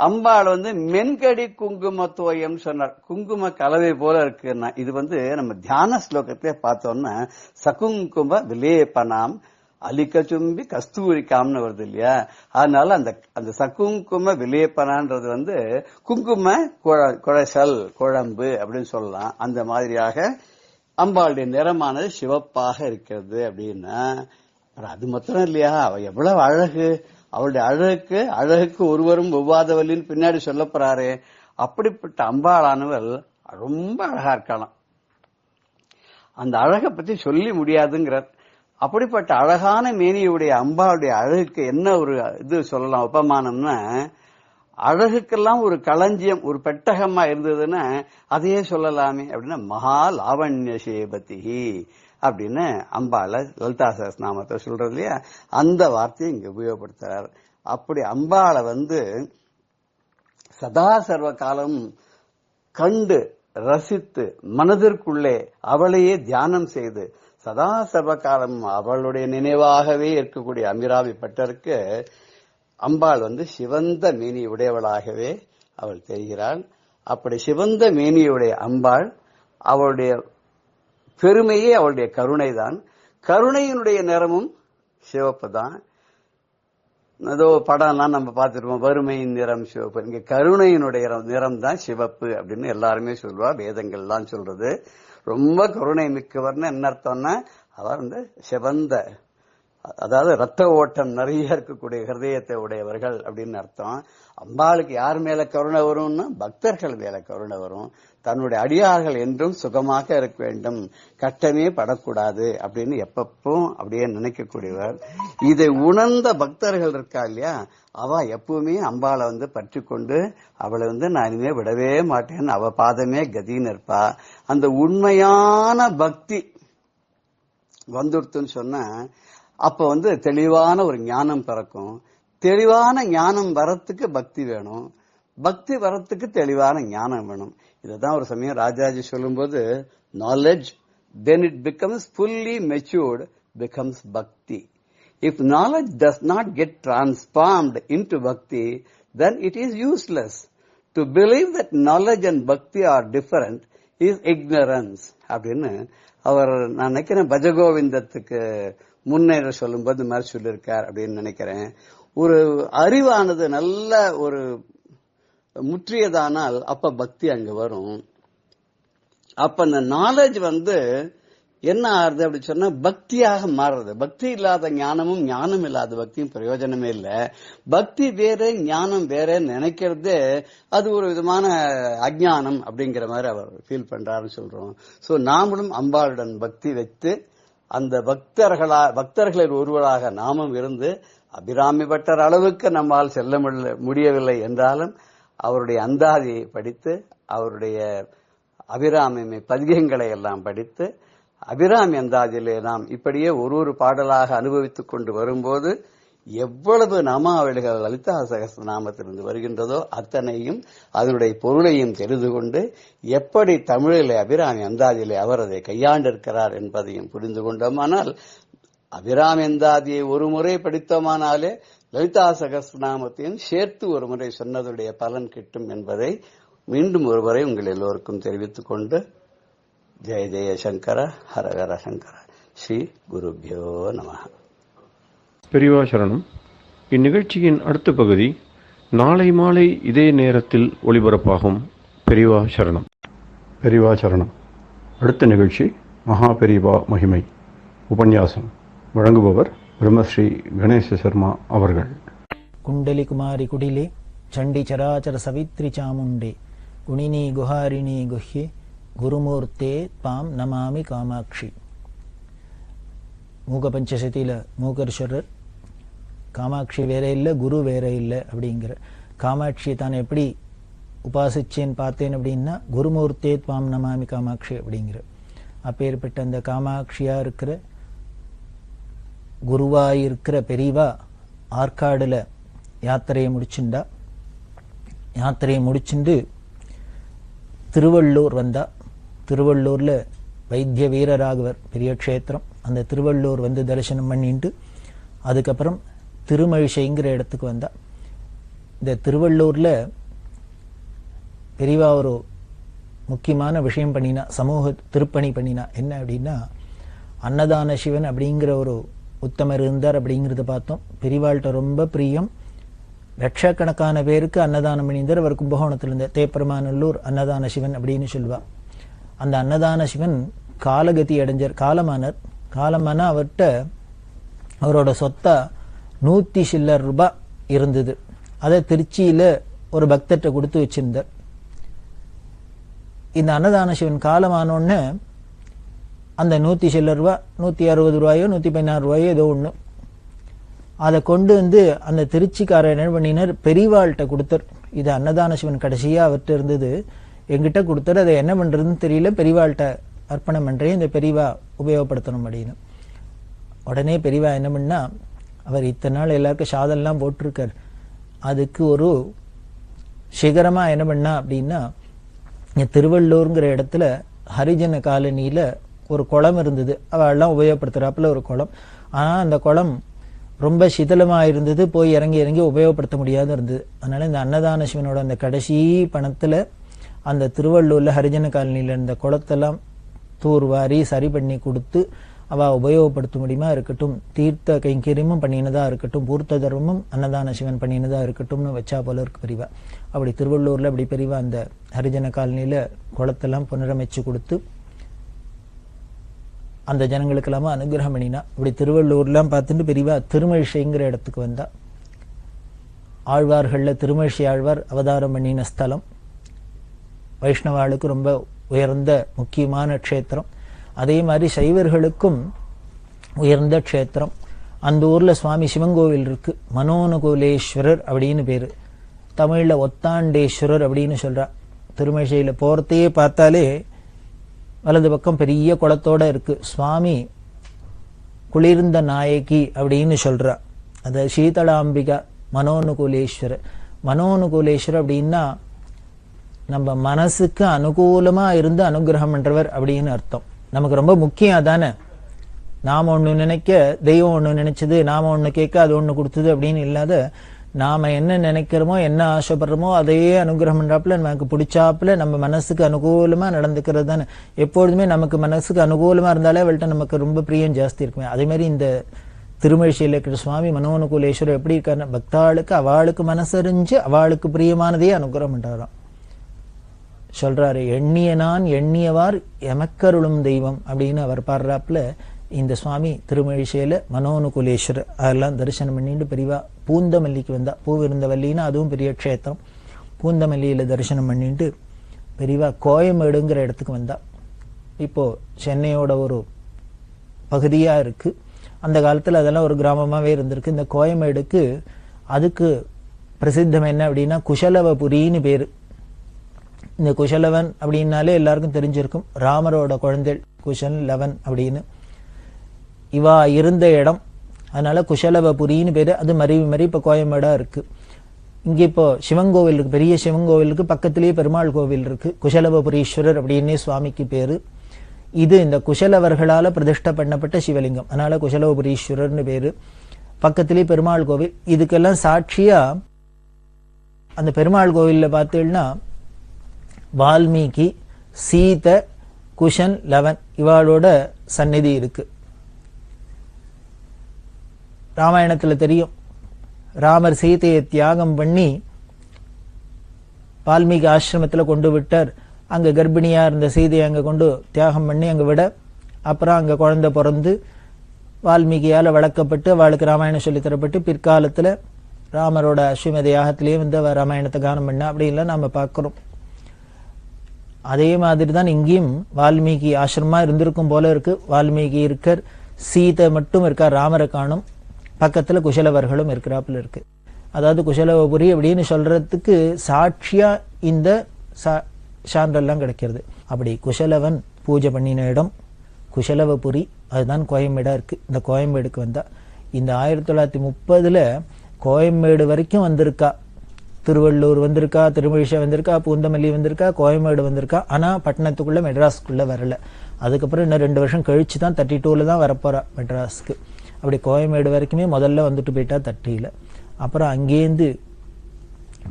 அம்பாள் மென்கடி குங்கும தோயம் சொன்னார். குங்கும கலவை போல இருக்குன்னா இது நம்ம தியான ஸ்லோகத்திலே பார்த்தோம்னா சகுங்கும விலேபனாம் அலிகச்சும்பி கஸ்தூரிக்காம்னு வருது இல்லையா. அதனால அந்த சகுங்கும விலேபனான்றது குங்கும குழசல் குழம்பு அப்படின்னு சொல்லலாம். அந்த மாதிரியாக அம்பாளுடைய நிறமானது சிவப்பாக இருக்கிறது அப்படின்னா அது மாத்திரம் இல்லையா, அவ எவ்வளவு அழகு, அவளுடைய அழகுக்கு ஒருவரும் ஒவ்வாதவல்லின்னு பின்னாடி சொல்ல போறாரு. அப்படிப்பட்ட அம்பாளானவள் ரொம்ப அழகா இருக்கலாம். அந்த அழகை பத்தி சொல்லி முடியாதுங்கிறார். அப்படிப்பட்ட அழகான மேனியுடைய அம்பாளுடைய அழகுக்கு என்ன ஒரு இது சொல்லலாம் உபமானம்னா, அழகுக்கெல்லாம் ஒரு களஞ்சியம் ஒரு பெட்டகமா இருந்ததுன்னா அதையே சொல்லலாமே அப்படின்னா மகா லாவண்ய சேபதி அப்படின்னு அம்பாள லலிதா சஹஸ்ரநாமத்தை சொல்றது இல்லையா. அந்த வார்த்தையை இங்க உபயோகப்படுத்துறார். அப்படி அம்பாளை சதா சர்வ காலம் கண்டு ரசித்து மனதிற்குள்ளே அவளையே தியானம் செய்து சதா சர்வகாலம் அவளுடைய நினைவாகவே இருக்கக்கூடிய அமிராமி பட்டருக்கு அம்பாள் சிவந்த மேனி உடையவளாகவே அவள் தெரிகிறாள். அப்படி சிவந்த மேனியுடைய அம்பாள் அவளுடைய பெருமையே அவளுடைய கருணை தான். கருணையினுடைய நிறமும் சிவப்பு தான். ஏதோ படம்லாம் நம்ம பார்த்துருவோம், வறுமையின் நிறம் சிவப்பு. இங்க கருணையினுடைய நிறம் தான் சிவப்பு அப்படின்னு எல்லாருமே சொல்லுவா. வேதங்கள்லாம் சொல்றது. ரொம்ப கருணை மிக்கவர்னு என்ன அர்த்தம்னா அவர் சிவந்த, அதாவது ரத்த ஓட்டம் நிறைய இருக்கக்கூடிய ஹிருதயத்தை உடையவர்கள் அப்படின்னு அர்த்தம். அம்பாளுக்கு யார் மேல கருணை வரும்னா பக்தர்கள் மேல கருணை வரும். தன்னுடைய அடியார்கள் என்றும் சுகமாக இருக்க வேண்டும், கட்டமே படக்கூடாது அப்படின்னு எப்பப்பும் அப்படியே நினைக்கக்கூடியவர். இதை உணர்ந்த பக்தர்கள் இருக்கா இல்லையா, அவ எப்பவுமே அம்பாளை பற்றி கொண்டு அவளை நான் இனிமே விடவே மாட்டேன்னு அவ பாதமே கதின்னு இருப்பா. அந்த உண்மையான பக்தி வந்துடுத்துன்னு சொன்ன அப்ப தெளிவான ஒரு ஞானம் பிறக்கும். தெளிவான ஞானம் வரத்துக்கு பக்தி வேணும், பக்தி வரத்துக்கு தெளிவான ஞானம் வேணும். இதுதான் ஒரு சமயம் ராஜாஜி சொல்லும்போது, knowledge then it becomes fully matured becomes bhakti. If knowledge does not get transformed into bhakti, then it is useless. To believe that knowledge and bhakti are different is ignorance அப்படின்னு அவர் நான் நினைக்கிறேன் பஜகோவிந்தத்துக்கு முன்னேற சொல்லும்போது மாதிரி சொல்லியிருக்கார் அப்படின்னு நினைக்கிறேன். ஒரு அறிவானது நல்ல ஒரு முற்றியதானால் அப்ப பக்தி அங்க வரும். அப்ப அந்த நாலேஜ் என்ன ஆறுது அப்படி சொன்னா பக்தியாக மாறுறது. பக்தி இல்லாத ஞானமும் ஞானம் இல்லாத பக்தியும் பிரயோஜனமே இல்லை. பக்தி வேற ஞானம் வேற நினைக்கிறதே அது ஒரு விதமான அஜ்ஞானம் அப்படிங்கிற மாதிரி அவர் ஃபீல் பண்றாருன்னு சொல்றோம். சோ நாமளும் அம்பாளுடன் பக்தி வைத்து அந்த பக்தர்களில் ஒருவராக நாமும் இருந்து அபிராமி பட்டர் அளவுக்கு நம்மால் செல்ல முடியவில்லை என்றாலும் அவருடைய அந்தாதியை படித்து அவருடைய அபிராமி பதிகங்களை எல்லாம் படித்து அபிராமி அந்தாதியிலே நாம் இப்படியே ஒரு பாடலாக அனுபவித்துக் கொண்டு வரும்போது எவ்வளவு நாமாவளிகள் லலிதா சகஸ்ரநாமத்திலிருந்து வருகின்றதோ அத்தனையும் அதனுடைய பொருளையும் தெரிந்து கொண்டு எப்படி தமிழிலே அபிராமி அந்தாதியிலே அவர் அதை கையாண்டிருக்கிறார் என்பதையும் புரிந்து கொண்டோமானால் அபிராமி அந்தாதியை ஒரு முறை படித்தோமானாலே லலிதா சகஸ்ரநாமத்தையும் சேர்த்து ஒரு முறை சொன்னதுடைய பலன் கிட்டும் என்பதை மீண்டும் ஒருவரை உங்கள் எல்லோருக்கும் தெரிவித்துக் கொண்டு ஜெய ஜெய சங்கர ஹரஹர சங்கர ஸ்ரீ குருபியோ நமஹ. பெரியவா சரணம். இந்நிகழ்ச்சியின் அடுத்த பகுதி நாளை மாலை இதே நேரத்தில் ஒளிபரப்பாகும். பெரியவா சரணம். பெரியவா சரணம். அடுத்த நிகழ்ச்சி மகா பெரியவா மகிமை உபன்யாசம். வழங்குபவர் பிரம்மஸ்ரீ கணேச சர்மா அவர்கள். குண்டலி குமாரி குடிலே சண்டி சராச்சர சவித்ரி சாமுண்டே குணினி குஹாரிணி குஹ்யே குருமூர்த்தே பாம் நமாமி காமாட்சி. மூக பஞ்சசதியில மூகர்ஸ்வரர் காமாட்சி வேற இல்லை, குரு வேற இல்லை அப்படிங்கிற காமாட்சியை தான் எப்படி உபாசிச்சேன்னு பார்த்தேன் அப்படின்னா குருமூர்த்தே பாம் நமாமி காமாட்சி அப்படிங்கிற அப்பேற்பட்ட அந்த காமாட்சியா இருக்கிற குருவாயிருக்கிற பெரியவா ஆற்காடுல யாத்திரையை முடிச்சுண்டா. யாத்திரையை முடிச்சுண்டு திருவள்ளூர் வந்தா. திருவள்ளூர்ல வைத்திய வீரராகவர் பெரிய க்ஷேத்திரம். அந்த திருவள்ளூர் வந்து தரிசனம் பண்ணிட்டு அதுக்கப்புறம் திருமழிசைங்கிற இடத்துக்கு வந்தா. இந்த திருவள்ளூர்ல பெரியவா ஒரு முக்கியமான விஷயம் பண்ணினா, சமூக திருப்பணி பண்ணினா. என்ன அப்படின்னா அன்னதான சிவன் அப்படிங்கிற ஒரு உத்தமர் இருந்தார் அப்படிங்கிறத பார்த்தோம். பெரியவாள்கிட்ட ரொம்ப பிரியம். லட்சக்கணக்கான பேருக்கு அன்னதானம் பண்ணியிருந்தார். அவர் கும்பகோணத்தில் இருந்த தேப்பெருமாநல்லூர் அன்னதான சிவன் அப்படின்னு சொல்லுவா. அந்த அன்னதான சிவன் காலகதி அடைஞ்சார், காலமானார். காலமான அவர்கிட்ட அவரோட சொத்தா 100 சில்லர் ரூபாய் இருந்தது. அதை திருச்சியில ஒரு பக்தர்கிட்ட கொடுத்து வச்சிருந்தார். இந்த அன்னதான சிவன் காலமானோன்னு அந்த 100 சில்லர் ரூபாய், 160 ரூபாயோ 116 ரூபாயோ ஏதோ ஒண்ணு, அதை கொண்டு வந்து அந்த திருச்சிக்காரர் என்ன பண்ணினார், பெரியவாள்கிட்ட கொடுத்தார். இது அன்னதான சிவன் கடைசியா அவர்கிட்ட இருந்தது, எங்கிட்ட கொடுத்தார். அதை என்ன பண்றதுன்னு தெரியல, பெரியவாள்கிட்ட அர்ப்பணம் பண்றேன், இந்த பெரியவா உபயோகப்படுத்தணும் அப்படின்னு. உடனே பெரியவா என்ன பண்ணா, அவர் இத்தனை நாள் எல்லாருக்கும் சாதெல்லாம் போட்டிருக்கார், அதுக்கு ஒரு சிகரமா என்ன பண்ணா அப்படின்னா, திருவள்ளூர்ங்கிற இடத்துல ஹரிஜன காலனியில ஒரு குளம் இருந்தது. அவெல்லாம் உபயோகப்படுத்துறாப்புல ஒரு குளம். ஆனா அந்த குளம் ரொம்ப சிதலமா இருந்தது, போய் இறங்கி இறங்கி உபயோகப்படுத்த முடியாத இருந்தது. அதனால இந்த அன்னதான சிவனோட அந்த கடைசி பணத்துல அந்த திருவள்ளூர்ல ஹரிஜன காலனியில இருந்த குளத்தெல்லாம் தூர்வாரி சரி பண்ணி கொடுத்து அவ உபயோகப்படுத்த முடியுமா இருக்கட்டும், தீர்த்த கைங்கரியமும் பண்ணினதா இருக்கட்டும், பூர்த்த தர்மமும் அன்னதான சிவன் பண்ணினதா இருக்கட்டும்னு வச்சா போல இருக்கு பெரியவா. அப்படி திருவள்ளூர்ல அப்படி பெரியவா அந்த ஹரிஜன காலனியில குளத்தெல்லாம் புனரமைச்சு கொடுத்து அந்த ஜனங்களுக்கு எல்லாம அனுகிரகம் பண்ணினா. இப்படி திருவள்ளூர்லாம் பார்த்துட்டு பெரியவா திருமழிசைங்கிற இடத்துக்கு வந்தா. ஆழ்வார்கள்ல திருமழிசை ஆழ்வார் அவதாரம் பண்ணின ஸ்தலம். வைஷ்ணவாளுக்கு ரொம்ப உயர்ந்த முக்கியமான க்ஷேத்திரம். அதே மாதிரி சைவர்களுக்கும் உயர்ந்த க்ஷேத்திரம். அந்த ஊர்ல சுவாமி சிவங்கோவில் இருக்கு, மனோனுகூலேஸ்வரர் அப்படின்னு பேரு. தமிழ்ல ஒத்தாண்டேஸ்வரர் அப்படின்னு சொல்றா. திருமழிசையில போறதையே பார்த்தாலே வலது பக்கம் பெரிய குளத்தோட இருக்கு. சுவாமி குளிர்ந்த நாயகி அப்படின்னு சொல்றா. அது சீதளாம்பிகா மனோனுகூலேஸ்வரர். மனோனுகூலேஸ்வரர் அப்படின்னா நம்ம மனசுக்கு அனுகூலமா இருந்து அனுகிரகம் பண்றவர் அப்படின்னு அர்த்தம். நமக்கு ரொம்ப முக்கியம் அதானே. நாம ஒண்ணு நினைக்க தெய்வம் ஒண்ணு நினைச்சது, நாம ஒண்ணு கேட்க அது ஒண்ணு கொடுத்தது அப்படின்னு இல்லாத, நாம என்ன நினைக்கிறோமோ என்ன ஆசைப்படுறோமோ அதையே அனுகிரகம் பண்றாப்புல நமக்கு பிடிச்சாப்புல நம்ம மனசுக்கு அனுகூலமா நடந்துக்கிறது தானே. எப்பொழுதுமே நமக்கு மனசுக்கு அனுகூலமா இருந்தாலே அவள்கிட்ட நமக்கு ரொம்ப பிரியம் ஜாஸ்தி இருக்குமே. அதே மாதிரி இந்த திருமழிசையில இருக்கிற சுவாமி மனோனுகூலேஸ்வரர் எப்படி இருக்காருன்னா, பக்தாளுக்கு அவளுக்கு மனசறிஞ்சு அவளுக்கு பிரியமானதையே அனுகிரகம் பண்றாராம். சொல்றாரு, எண்ணிய நான் எண்ணியவார் எமக்கருளும் தெய்வம் அப்படின்னு அவர் பாடுறாப்புல இந்த சுவாமி திருமழிசையில மனோனுகுலேஸ்வரர் அதெல்லாம் தரிசனம் பண்ணிட்டு பெரியவா பூந்தமல்லிக்கு வந்தா. பூவிருந்தவல்லின்னா அதுவும் பெரிய க்ஷேத்திரம். பூந்தமல்லியில தரிசனம் பண்ணிட்டு பெரியவா கோயம்பேடுங்கிற இடத்துக்கு வந்தா. இப்போ சென்னையோட ஒரு பகுதியா இருக்கு. அந்த காலத்துல அதெல்லாம் ஒரு கிராமமாவே இருந்திருக்கு. இந்த கோயம்பேடுக்கு அதுக்கு பிரசித்தம் என்ன அப்படின்னா குஷலவபுரின்னு பேரு. இந்த குஷலவன் அப்படின்னாலே எல்லாருக்கும் தெரிஞ்சிருக்கும், ராமரோட குழந்தை குஷன் லவன் அப்படின்னு இவா இருந்த இடம். அதனால குஷலவபுரின்னு பேரு. அது மறி இப்ப கோயம்பேடா இருக்கு. இங்க இப்போ சிவன் கோவில் இருக்கு, பெரிய சிவன் கோவில் இருக்கு, பக்கத்திலேயே பெருமாள் கோவில் இருக்கு. குஷலவபுரீஸ்வரர் அப்படின்னே சுவாமிக்கு பேரு. இது இந்த குஷலவர்களால பிரதிஷ்டை பண்ணப்பட்ட சிவலிங்கம், அதனால குஷலவபுரீஸ்வரர்னு பேரு. பக்கத்திலேயே பெருமாள் கோவில். இதுக்கெல்லாம் சாட்சியா அந்த பெருமாள் கோவில்ல பார்த்தீங்கன்னா வால்மீகி, சீத, குஷன், லவன் இவாளோட சந்நிதி இருக்கு. ராமாயணத்துல தெரியும், ராமர் சீதையை தியாகம் பண்ணி வால்மீகி ஆசிரமத்துல கொண்டு விட்டார். அங்க கர்ப்பிணியா இருந்த சீதையை அங்க கொண்டு தியாகம் பண்ணி அங்க விட, அப்புறம் அங்க குழந்தை பிறந்து வால்மீகியால வளர்க்கப்பட்டு அவளுக்கு ராமாயணம் சொல்லி தரப்பட்டு பிற்காலத்துல ராமரோட அஸ்வமேத யாகத்திலேயே வந்து அவர் ராமாயணத்தை கானம் பண்ண அப்படின்லாம் நாம பார்க்கிறோம். அதே மாதிரி தான் இங்கேயும் வால்மீகி ஆசிரமா இருந்திருக்கும் போல இருக்கு. வால்மீகி இருக்கார், சீதை மட்டும் இருக்கார், ராமரை காணும். பக்கத்துல குஷலவர்களும் இருக்கிறாப்புல இருக்கு. அதாவது குஷலவபுரி அப்படின்னு சொல்றதுக்கு சாட்சியா இந்த சான்றெல்லாம் கிடைக்கிறது. அப்படி குஷலவன் பூஜை பண்ணின இடம் குஷலவபுரி, அதுதான் கோயம்பேடா இருக்கு. இந்த கோயம்பேடுக்கு வந்தா இந்த 1930 கோயம்பேடு வரைக்கும் வந்திருக்கா. திருவள்ளூர் வந்திருக்கா, திருமழிசை வந்திருக்கா, பூந்தமல்லி வந்திருக்கா, கோயம்பேடு வந்திருக்கா. ஆனா பட்டணத்துக்குள்ள மெட்ராஸ்க்குள்ள வரல. அதுக்கப்புறம் இன்னும் 2 வருஷம் கழிச்சு தான் 32ல தான் வரப்போறா மெட்ராஸ்க்கு. அப்படி கோயம்பேடு வரைக்குமே முதல்ல வந்துட்டு போயிட்டா 30ல. அப்புறம் அங்கேருந்து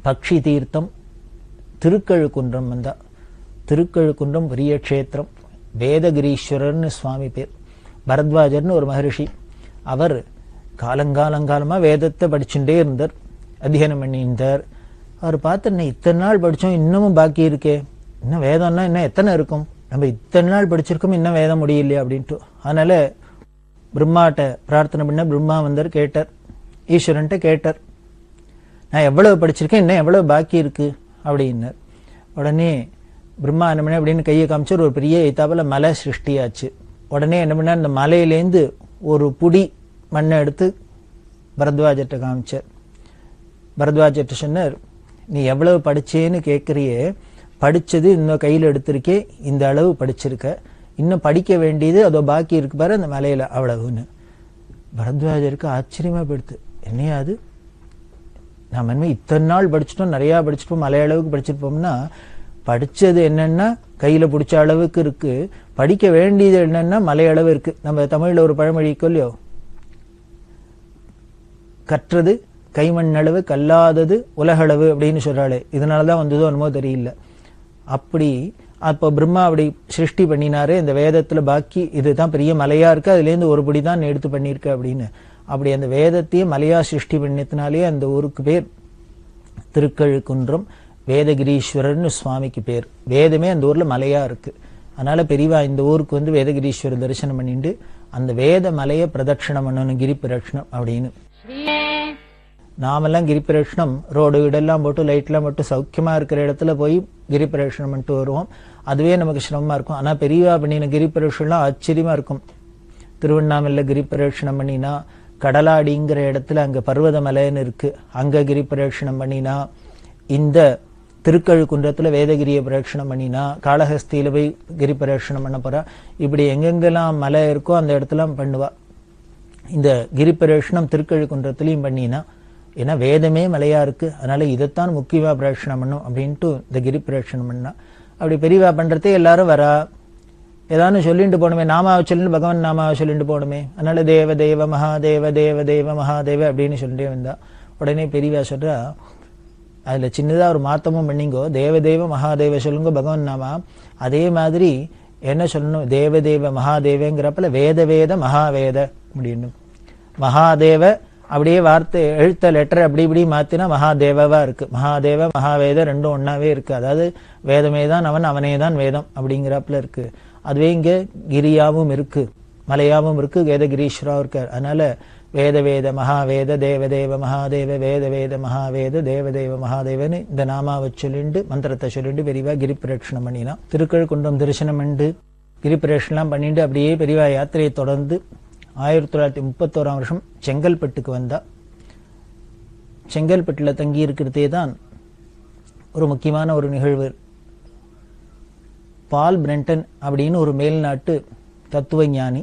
பக்ஷி தீர்த்தம் திருக்கழுக்குன்றம் வந்தா. திருக்கழுக்குன்றம் பெரிய க்ஷேத்திரம். வேதகிரீஸ்வரர்னு சுவாமி பேர். பரத்வாஜர்னு ஒரு மகரிஷி. அவர் காலங்காலமா வேதத்தை படிச்சுட்டே இருந்தார், அத்தியனம் பண்ணியிருந்தார். அவர் பார்த்து, இத்தனை நாள் படிச்சோம், இன்னமும் பாக்கி இருக்கே, இன்னும் வேதம்னா இன்னும் எத்தனை இருக்கும், நம்ம இத்தனை நாள் படிச்சிருக்கோம், இன்னும் வேதம் முடியலையா அப்படின்ட்டு. அதனால பிரம்மாட்ட பிரார்த்தனை பண்ண. பிரம்மா வந்தார், கேட்டார், ஈஸ்வரன்ட்ட கேட்டார், நான் எவ்வளவு படிச்சிருக்கேன், இன்னும் எவ்வளவு பாக்கி இருக்கு அப்படின்னார். உடனே பிரம்மா என்ன பண்ண அப்படின்னு கையை காமிச்சார். ஒரு பெரிய இத்தாப்புல மலை சிருஷ்டியாச்சு. உடனே என்ன பண்ண, அந்த மலையிலேருந்து ஒரு புடி மண்ணை எடுத்து பரத்வாஜர்ட்ட காமிச்சார். பரத்வாஜர்ட்ட சொன்னார், நீ எவ்வளவு படிச்சேன்னு கேட்கறியே, படிச்சது இன்னும் கையில் எடுத்திருக்கே, இந்த அளவு படிச்சிருக்க, இன்னும் படிக்க வேண்டியது அதோ பாக்கி இருக்கு பாரு அந்த மலையில, அவ்வளவுன்னு. பரத்வாஜருக்கு ஆச்சரியமா போயிடுத்து. என்னையா அது, நாம இத்தனை நாள் படிச்சுட்டோம், நிறைய படிச்சுட்டோம், மலை அளவுக்கு படிச்சிருப்போம்னா, படிச்சது என்னன்னா கையில பிடிச்ச அளவுக்கு இருக்கு, படிக்க வேண்டியது என்னன்னா மலை அளவு இருக்கு. நம்ம தமிழ்ல ஒரு பழமொழிக்கோ இல்லையோ, கற்றது கைமண் அளவு, கல்லாதது உலகளவு அப்படின்னு சொல்றாளே, இதனாலதான் வந்ததோ என்னமோ தெரியல. அப்படி அப்ப பிரம்மா அப்படி சிருஷ்டி பண்ணினாரு. இந்த வேதத்துல பாக்கி இதுதான் பெரிய மலையா இருக்கு, அதுல இருந்து ஒரு படி தான் எடுத்து பண்ணிருக்க அப்படின்னு. அப்படி அந்த வேதத்தையே மலையா சிருஷ்டி பண்ணினாலேயே அந்த ஊருக்கு பேர் திருக்கழுக்குன்றம். வேதகிரீஸ்வரர்னு சுவாமிக்கு பேர். வேதமே அந்த ஊர்ல மலையா இருக்கு. அதனால பெரியவா இந்த ஊருக்கு வந்து வேதகிரீஸ்வரர் தரிசனம் பண்ணிட்டு அந்த வேத மலையை பிரதட்சணம் பண்ணணும், கிரி பிரதட்சணம் அப்படின்னு. நாமெல்லாம் கிரி பிரதட்சணம் ரோடு வீடெல்லாம் போட்டு லைட்லாம் போட்டு சௌக்கியமா இருக்கிற இடத்துல போய் கிரி பிரதட்சணம் பண்ணிட்டு வருவோம். அதுவே நமக்கு சிரமமா இருக்கும். ஆனா பெரியவா பண்ணின கிரி பிரதட்சணம்லாம் ஆச்சரியமா இருக்கும். திருவண்ணாமலையில கிரி பிரதட்சணம் பண்ணினா, கடலாடிங்கிற இடத்துல அங்க பர்வத மலைன்னு இருக்கு, அங்க கிரி பிரதட்சணம் பண்ணினா, இந்த திருக்கழுக்குன்றத்துல வேதகிரிய பிரதட்சணம் பண்ணினா, காளஹஸ்தியில போய் கிரி பிரதட்சணம் பண்ண போறா. இப்படி எங்கெங்கெல்லாம் மலை இருக்கோ அந்த இடத்துல பண்ணுவா. இந்த கிரி பிரதட்சணம் திருக்கழுக்குன்றத்திலையும் பண்ணினா, ஏன்னா வேதமே மலையா இருக்கு, அதனால இதைத்தான் முக்கியமா பிரதட்சணம் பண்ணும் அப்படின்ட்டு இந்த கிரி பிரதட்சணம் பண்ணா. அப்படி பெரியவா பண்றதே எல்லாரும் வரா. ஏதாவது சொல்லிட்டு போகணுமே, நாமாவை சொல்லிட்டு பகவான் நாமாவை சொல்லிட்டு போகணுமே. அதனால தேவ தேவ மகாதேவ தேவ தேவ மகாதேவ அப்படின்னு சொல்லிட்டே வந்தா. உடனே பெரியவா சொல்றா, அதுல சின்னதா ஒரு மாத்தமும் பண்ணிங்கோ, தேவதேவ மகாதேவ சொல்லுங்க பகவான் நாமா. அதே மாதிரி என்ன சொல்லணும், தேவதேவ மகாதேவங்கிறப்பல வேத வேத மகாவேத அப்படின்னு. மகாதேவ அப்படியே வார்த்தை எழுத்த லெட்டர் அப்படி இப்படி மாத்தினா மகாதேவவா இருக்கு. மகாதேவ மகாவேத ரெண்டும் ஒன்னாவே இருக்கு. அதாவது வேதமே தான் அவன், அவனே தான் வேதம் அப்படிங்கிறப்பல இருக்கு. அதுவே இங்க கிரியாவும் இருக்கு, மலையாவும் இருக்கு, வேதகிரீஸ்வரா இருக்கார். அதனால வேத வேத மகாவேத தேவதேவ மகாதேவ வேத வேத மகாவேத தேவதேவ மகாதேவன்னு இந்த நாமாவை சொல்லிண்டு மந்திரத்தை சொல்லிட்டு பெரியவா கிரி பிரதட்சணம் பண்ணினா. திருக்கழ் குன்றம் தரிசனம் பண்ணி கிரி பிரதட்சணம் பண்ணிட்டு அப்படியே பெரியவா யாத்திரையை தொடர்ந்து 1931ஆம் வருஷம் செங்கல்பட்டுக்கு வந்தா. செங்கல்பட்டுல தங்கி இருக்கிறதே தான் ஒரு முக்கியமான ஒரு நிகழ்வு. பால் பிரெண்டன் அப்படின்னு ஒரு மேல்நாட்டு தத்துவ ஞானி.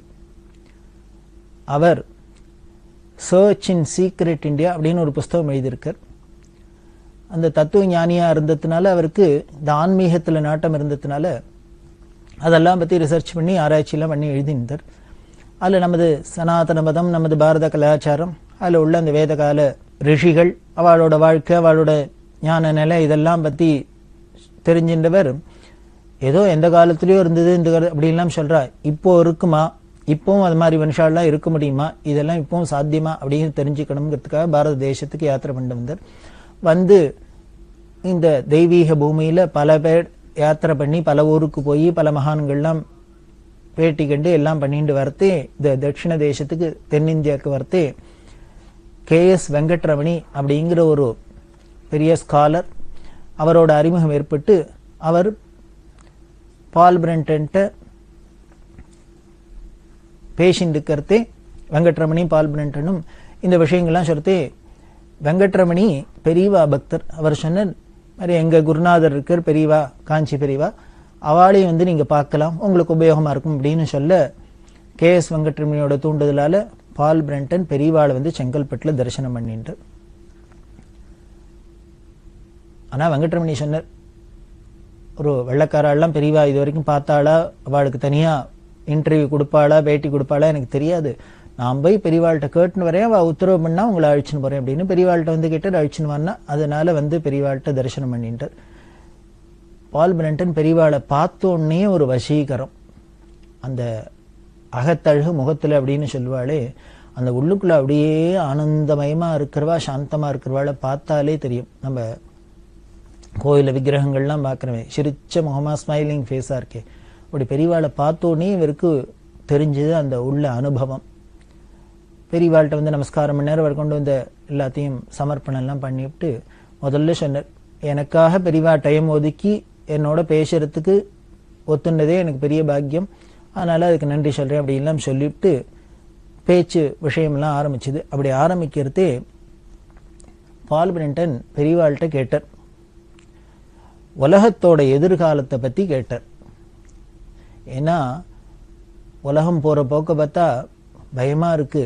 அவர் சர்ச் இன் சீக்ரெட் இந்தியா அப்படின்னு ஒரு புஸ்தகம் எழுதியிருக்கார். அந்த தத்துவ ஞானியா இருந்ததுனால அவருக்கு இந்த ஆன்மீகத்துல நாட்டம் இருந்ததுனால அதெல்லாம் பத்தி ரிசர்ச் பண்ணி ஆராய்ச்சியெல்லாம் பண்ணி எழுதினார். அதில் நமது சனாதன மதம், நமது பாரத கலாச்சாரம், அதில் உள்ள அந்த வேதகால ரிஷிகள், அவளோட வாழ்க்கை, அவளோட ஞான நிலை, இதெல்லாம் பத்தி தெரிஞ்சின்றவர் ஏதோ எந்த காலத்திலயோ இருந்தது இந்த அப்படின்லாம் சொல்றா. இப்போ இருக்குமா, இப்பவும் அது மாதிரி மனுஷாலாம் இருக்க முடியுமா, இதெல்லாம் இப்பவும் சாத்தியமா அப்படின்னு தெரிஞ்சுக்கணுங்கிறதுக்காக பாரத தேசத்துக்கு யாத்திரை பண்ணி வந்தார். வந்து இந்த தெய்வீக பூமியில பல பேர் யாத்திரை பண்ணி பல ஊருக்கு போய் பல மகான்கள்லாம் பேட்டி கண்டு எல்லாம் பண்ணிட்டு வரத்தே இந்த தட்சிண தேசத்துக்கு தென்னிந்தியாவுக்கு வரத்தே KS வெங்கட்ரமணி அப்படிங்கிற ஒரு பெரிய ஸ்காலர், அவரோட அறிமுகம் ஏற்பட்டு அவர் பால் பிரெண்டன்ட்ட பேசிட்டு இருக்கிறதே வெங்கட்ரமணி பால் பிரெண்டனும் இந்த விஷயங்கள்லாம் சொல்லிட்டு வெங்கட்ரமணி பெரியவா பக்தர். அவர் சொன்னார், மாதிரி எங்க குருநாதர் இருக்கார் பெரியவா, காஞ்சி பெரியவா, அவளையும் வந்து நீங்க பார்க்கலாம், உங்களுக்கு உபயோகமா இருக்கும் அப்படின்னு சொல்ல KS வெங்கட்ரமணியோட தூண்டுதலால பால் பிரெண்டன் பெரியவாளை வந்து செங்கல்பட்டுல தரிசனம் பண்ணிட்டு. ஆனா வெங்கட்ரமணி சொன்னார், ஒரு வெள்ளக்காரெல்லாம் பெரியவா இது வரைக்கும் பார்த்தாளா, அவளுக்கு தனியா இன்டர்வியூ கொடுப்பாளா, பேட்டி கொடுப்பாளா எனக்கு தெரியாது, நான் போய் பெரியவாள்கிட்ட கேட்டுன்னு வரேன், அவள் உத்தரவு பண்ணா உங்களை அழிச்சுன்னு போறேன் அப்படின்னு பெரியவாள்கிட்ட வந்து கேட்டு அழிச்சுன்னு வரனா. அதனால வந்து பெரியவாள்கிட்ட தரிசனம் பண்ணிட்டார். பால் பிரெண்டன் பெரியவாளை பார்த்தோன்னே ஒரு வசீகரம், அந்த அகத்தழகு முகத்துல அப்படின்னு சொல்லுவாளே, அந்த உள்ளுக்குள்ள அப்படியே ஆனந்தமயமா இருக்கிறவா, சாந்தமா இருக்கிறவாளை பார்த்தாலே தெரியும். நம்ம கோயில விக்கிரகங்கள்லாம் பார்க்கிறவே சிரிச்ச முகமா ஸ்மைலிங் ஃபேஸா இருக்கே, அப்படி பெரியவாளை பார்த்தோன்னே இவருக்கு தெரிஞ்சது அந்த உள்ள அனுபவம். பெரியவாள்கிட்ட வந்து நமஸ்காரம் பண்ணார். அவர் கொண்டு வந்த எல்லாத்தையும் சமர்ப்பணம் எல்லாம் பண்ணிவிட்டு முதல்ல சொன்னார், எனக்காக பெரியவா டைம் ஒதுக்கி என்னோட பேசுறதுக்கு ஒத்துனதே எனக்கு பெரிய பாக்கியம், அதனால அதுக்கு நன்றி சொல்றேன் அப்படின்லாம் சொல்லிவிட்டு பேச்சு விஷயம்லாம் ஆரம்பிச்சுது. அப்படி ஆரம்பிக்கிறதே பால் பிரெண்டன் பெரியவாள்கிட்ட கேட்டார், உலகத்தோட எதிர்காலத்தை பத்தி கேட்டார். ஏன்னா உலகம் போற போக்க பார்த்தா பயமா இருக்கு,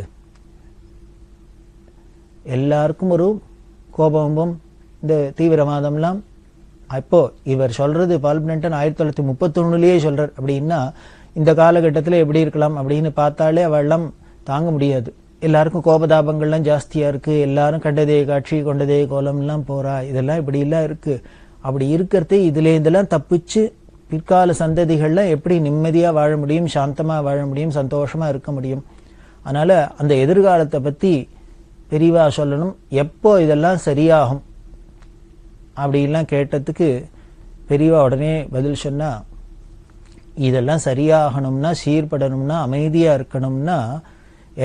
எல்லாருக்கும் ஒரு கோபமும் இந்த தீவிரவாதம்லாம். அப்போ இவர் சொல்றது பால் பிரெண்டன் 1931லயே சொல்றார் அப்படின்னா இந்த காலகட்டத்தில் எப்படி இருக்கலாம் அப்படின்னு பார்த்தாலே அவெல்லாம் தாங்க முடியாது. எல்லாருக்கும் கோபதாபங்கள்லாம் ஜாஸ்தியா இருக்கு, எல்லாரும் கண்டதே காட்சி கொண்டதே கோலம்லாம் போறா, இதெல்லாம் இப்படி எல்லாம் இருக்கு. அப்படி இருக்கிறதே இதுல இதெல்லாம் தப்பிச்சு பிற்கால சந்ததிகள்லாம் எப்படி நிம்மதியா வாழ முடியும், சாந்தமா வாழ முடியும், சந்தோஷமா இருக்க முடியும். அதனால அந்த எதிர்காலத்தை பத்தி பெரியவா சொல்லணும், எப்போ இதெல்லாம் சரியாகும் அப்படின்லாம் கேட்டதுக்கு பெரியவா உடனே பதில் சொன்னா, இதெல்லாம் சரியாகணும்னா, சீர்படணும்னா, அமைதியா இருக்கணும்னா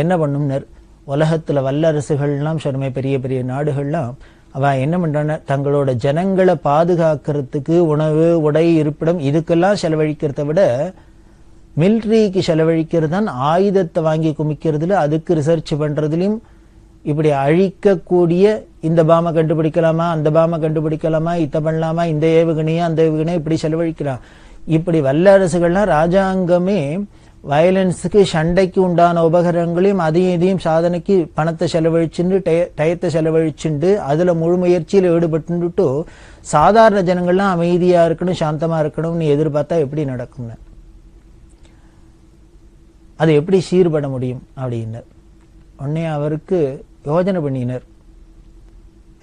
என்ன பண்ணும்னர், உலகத்துல வல்லரசுகள்லாம் சொன்னமே பெரிய பெரிய நாடுகள்லாம் அவ என்ன பண்றான, தங்களோட ஜனங்களை பாதுகாக்கிறதுக்கு உணவு உடை இருப்பிடம் இதுக்கெல்லாம் செலவழிக்கிறத விட மிலிட்ரிக்கு செலவழிக்கிறது தான், ஆயுதத்தை வாங்கி குமிக்கிறதுல அதுக்கு ரிசர்ச் பண்றதுலயும் இப்படி அழிக்கக்கூடிய இந்த பாமை கண்டுபிடிக்கலாமா, அந்த பாமை கண்டுபிடிக்கலாமா, இத்த பண்ணலாமா, இந்த ஏவுகணையா அந்த ஏவுகணையா இப்படி செலவழிக்கலாம். இப்படி வல்லரசுகள்லாம் ராஜாங்கமே வயலன்ஸுக்கு சண்டைக்கு உண்டான உபகரணங்களையும் அதையும் இதையும் சாதனைக்கு பணத்தை செலவழிச்சுண்டு டயத்தை செலவழிச்சுண்டு அதுல முழு முயற்சியில ஈடுபட்டு சாதாரண ஜனங்கள்லாம் அமைதியா இருக்கணும் சாந்தமா இருக்கணும்னு எதிர்பார்த்தா எப்படி நடக்கும்னு, அது எப்படி சீர்பட முடியும் அப்படின்னு உடனே அவருக்கு யோஜனை பண்ணினார்.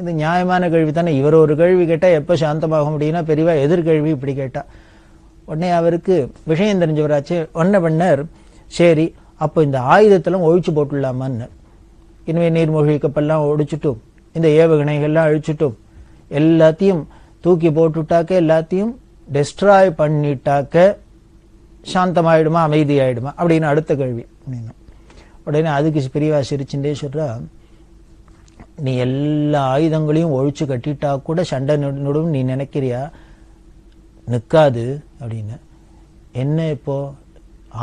இது நியாயமான கேள்வி தானே, இவர் ஒரு கேள்வி கேட்டா எப்ப சாந்தமாகும் அப்படின்னா பெரியவா எதிர்கேள்வி இப்படி கேட்டா. உடனே அவருக்கு விஷயம் தெரிஞ்சவராச்சு. ஒன்ன பண்ணார், சரி அப்போ இந்த ஆயுதத்தெல்லாம் ஒழிச்சு போட்டுடலாமான்னு. இனிமே நீர்மூழ்கி கப்பல்லாம் ஒடிச்சுட்டும் இந்த ஏவுகணைகள்லாம் அழிச்சுட்டும் எல்லாத்தையும் தூக்கி போட்டுட்டாக்க, எல்லாத்தையும் டெஸ்ட்ராய் பண்ணிட்டாக்க சாந்தமாயிடுமா, அமைதியாயிடுமா அப்படின்னு அடுத்த கேள்வி. உடனே அதுக்கு பெரியவா சிரிச்சுட்டே சொல்றா, நீ எல்லா ஆயுதங்களையும் ஒழிச்சு கட்டிட்டா கூட சண்டை நடுவும் நீ நினைக்கிறியா? நிற்காது அப்படின்னு. என்ன இப்போ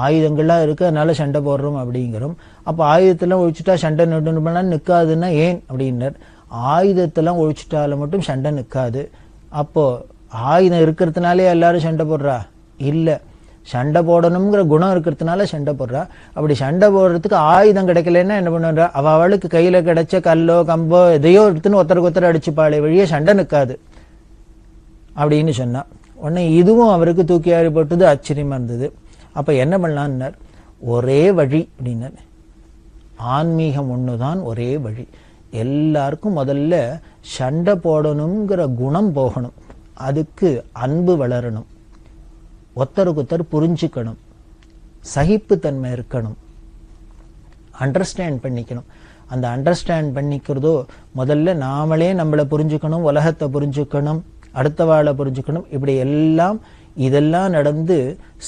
ஆயுதங்கள்லாம் இருக்கு அதனால சண்டை போடுறோம் அப்படிங்கிறோம். அப்போ ஆயுதத்தெல்லாம் ஒழிச்சுட்டா சண்டை நடுனா நிற்காதுன்னா ஏன் அப்படின்னார். ஆயுதத்தெல்லாம் ஒழிச்சுட்டால மட்டும் சண்டை நிற்காது. அப்போ ஆயுதம் இருக்கிறதுனாலே எல்லாரும் சண்டை போடுறா? இல்லை, சண்டை போடணுங்கிற குணம் இருக்கிறதுனால சண்டை போடுறா. அப்படி சண்டை போடுறதுக்கு ஆயுதம் கிடைக்கலன்னா என்ன பண்ணுறா? அவளுக்கு கையில கிடைச்ச கல்லோ கம்போ எதையோ எடுத்துன்னு ஒருத்தருக்கு ஒருத்தர் அடிச்சுப்பாளே வழியே சண்டை நிற்காது அப்படின்னு சொன்னா. உடனே இதுவும் அவருக்கு தூக்கி ஆறி போட்டது ஆச்சரியமா இருந்தது. அப்ப என்ன பண்ணலான்னார், ஒரே வழி அப்படின்னார். ஆன்மீகம் ஒண்ணுதான் ஒரே வழி. எல்லாருக்கும் முதல்ல சண்டை போடணுங்கிற குணம் போகணும், அதுக்கு அன்பு வளரணும், ஒருத்தருக்கொத்தர் புரிஞ்சுக்கணும், சகிப்புத்தன்மை இருக்கணும், அண்டர்ஸ்டாண்ட் பண்ணிக்கணும். அந்த அண்டர்ஸ்டாண்ட் பண்ணிக்கிறதோ முதல்ல நாமளே நம்மளை புரிஞ்சுக்கணும், உலகத்தை புரிஞ்சுக்கணும், அடுத்த வாழை புரிஞ்சுக்கணும். இப்படி எல்லாம் இதெல்லாம் நடந்து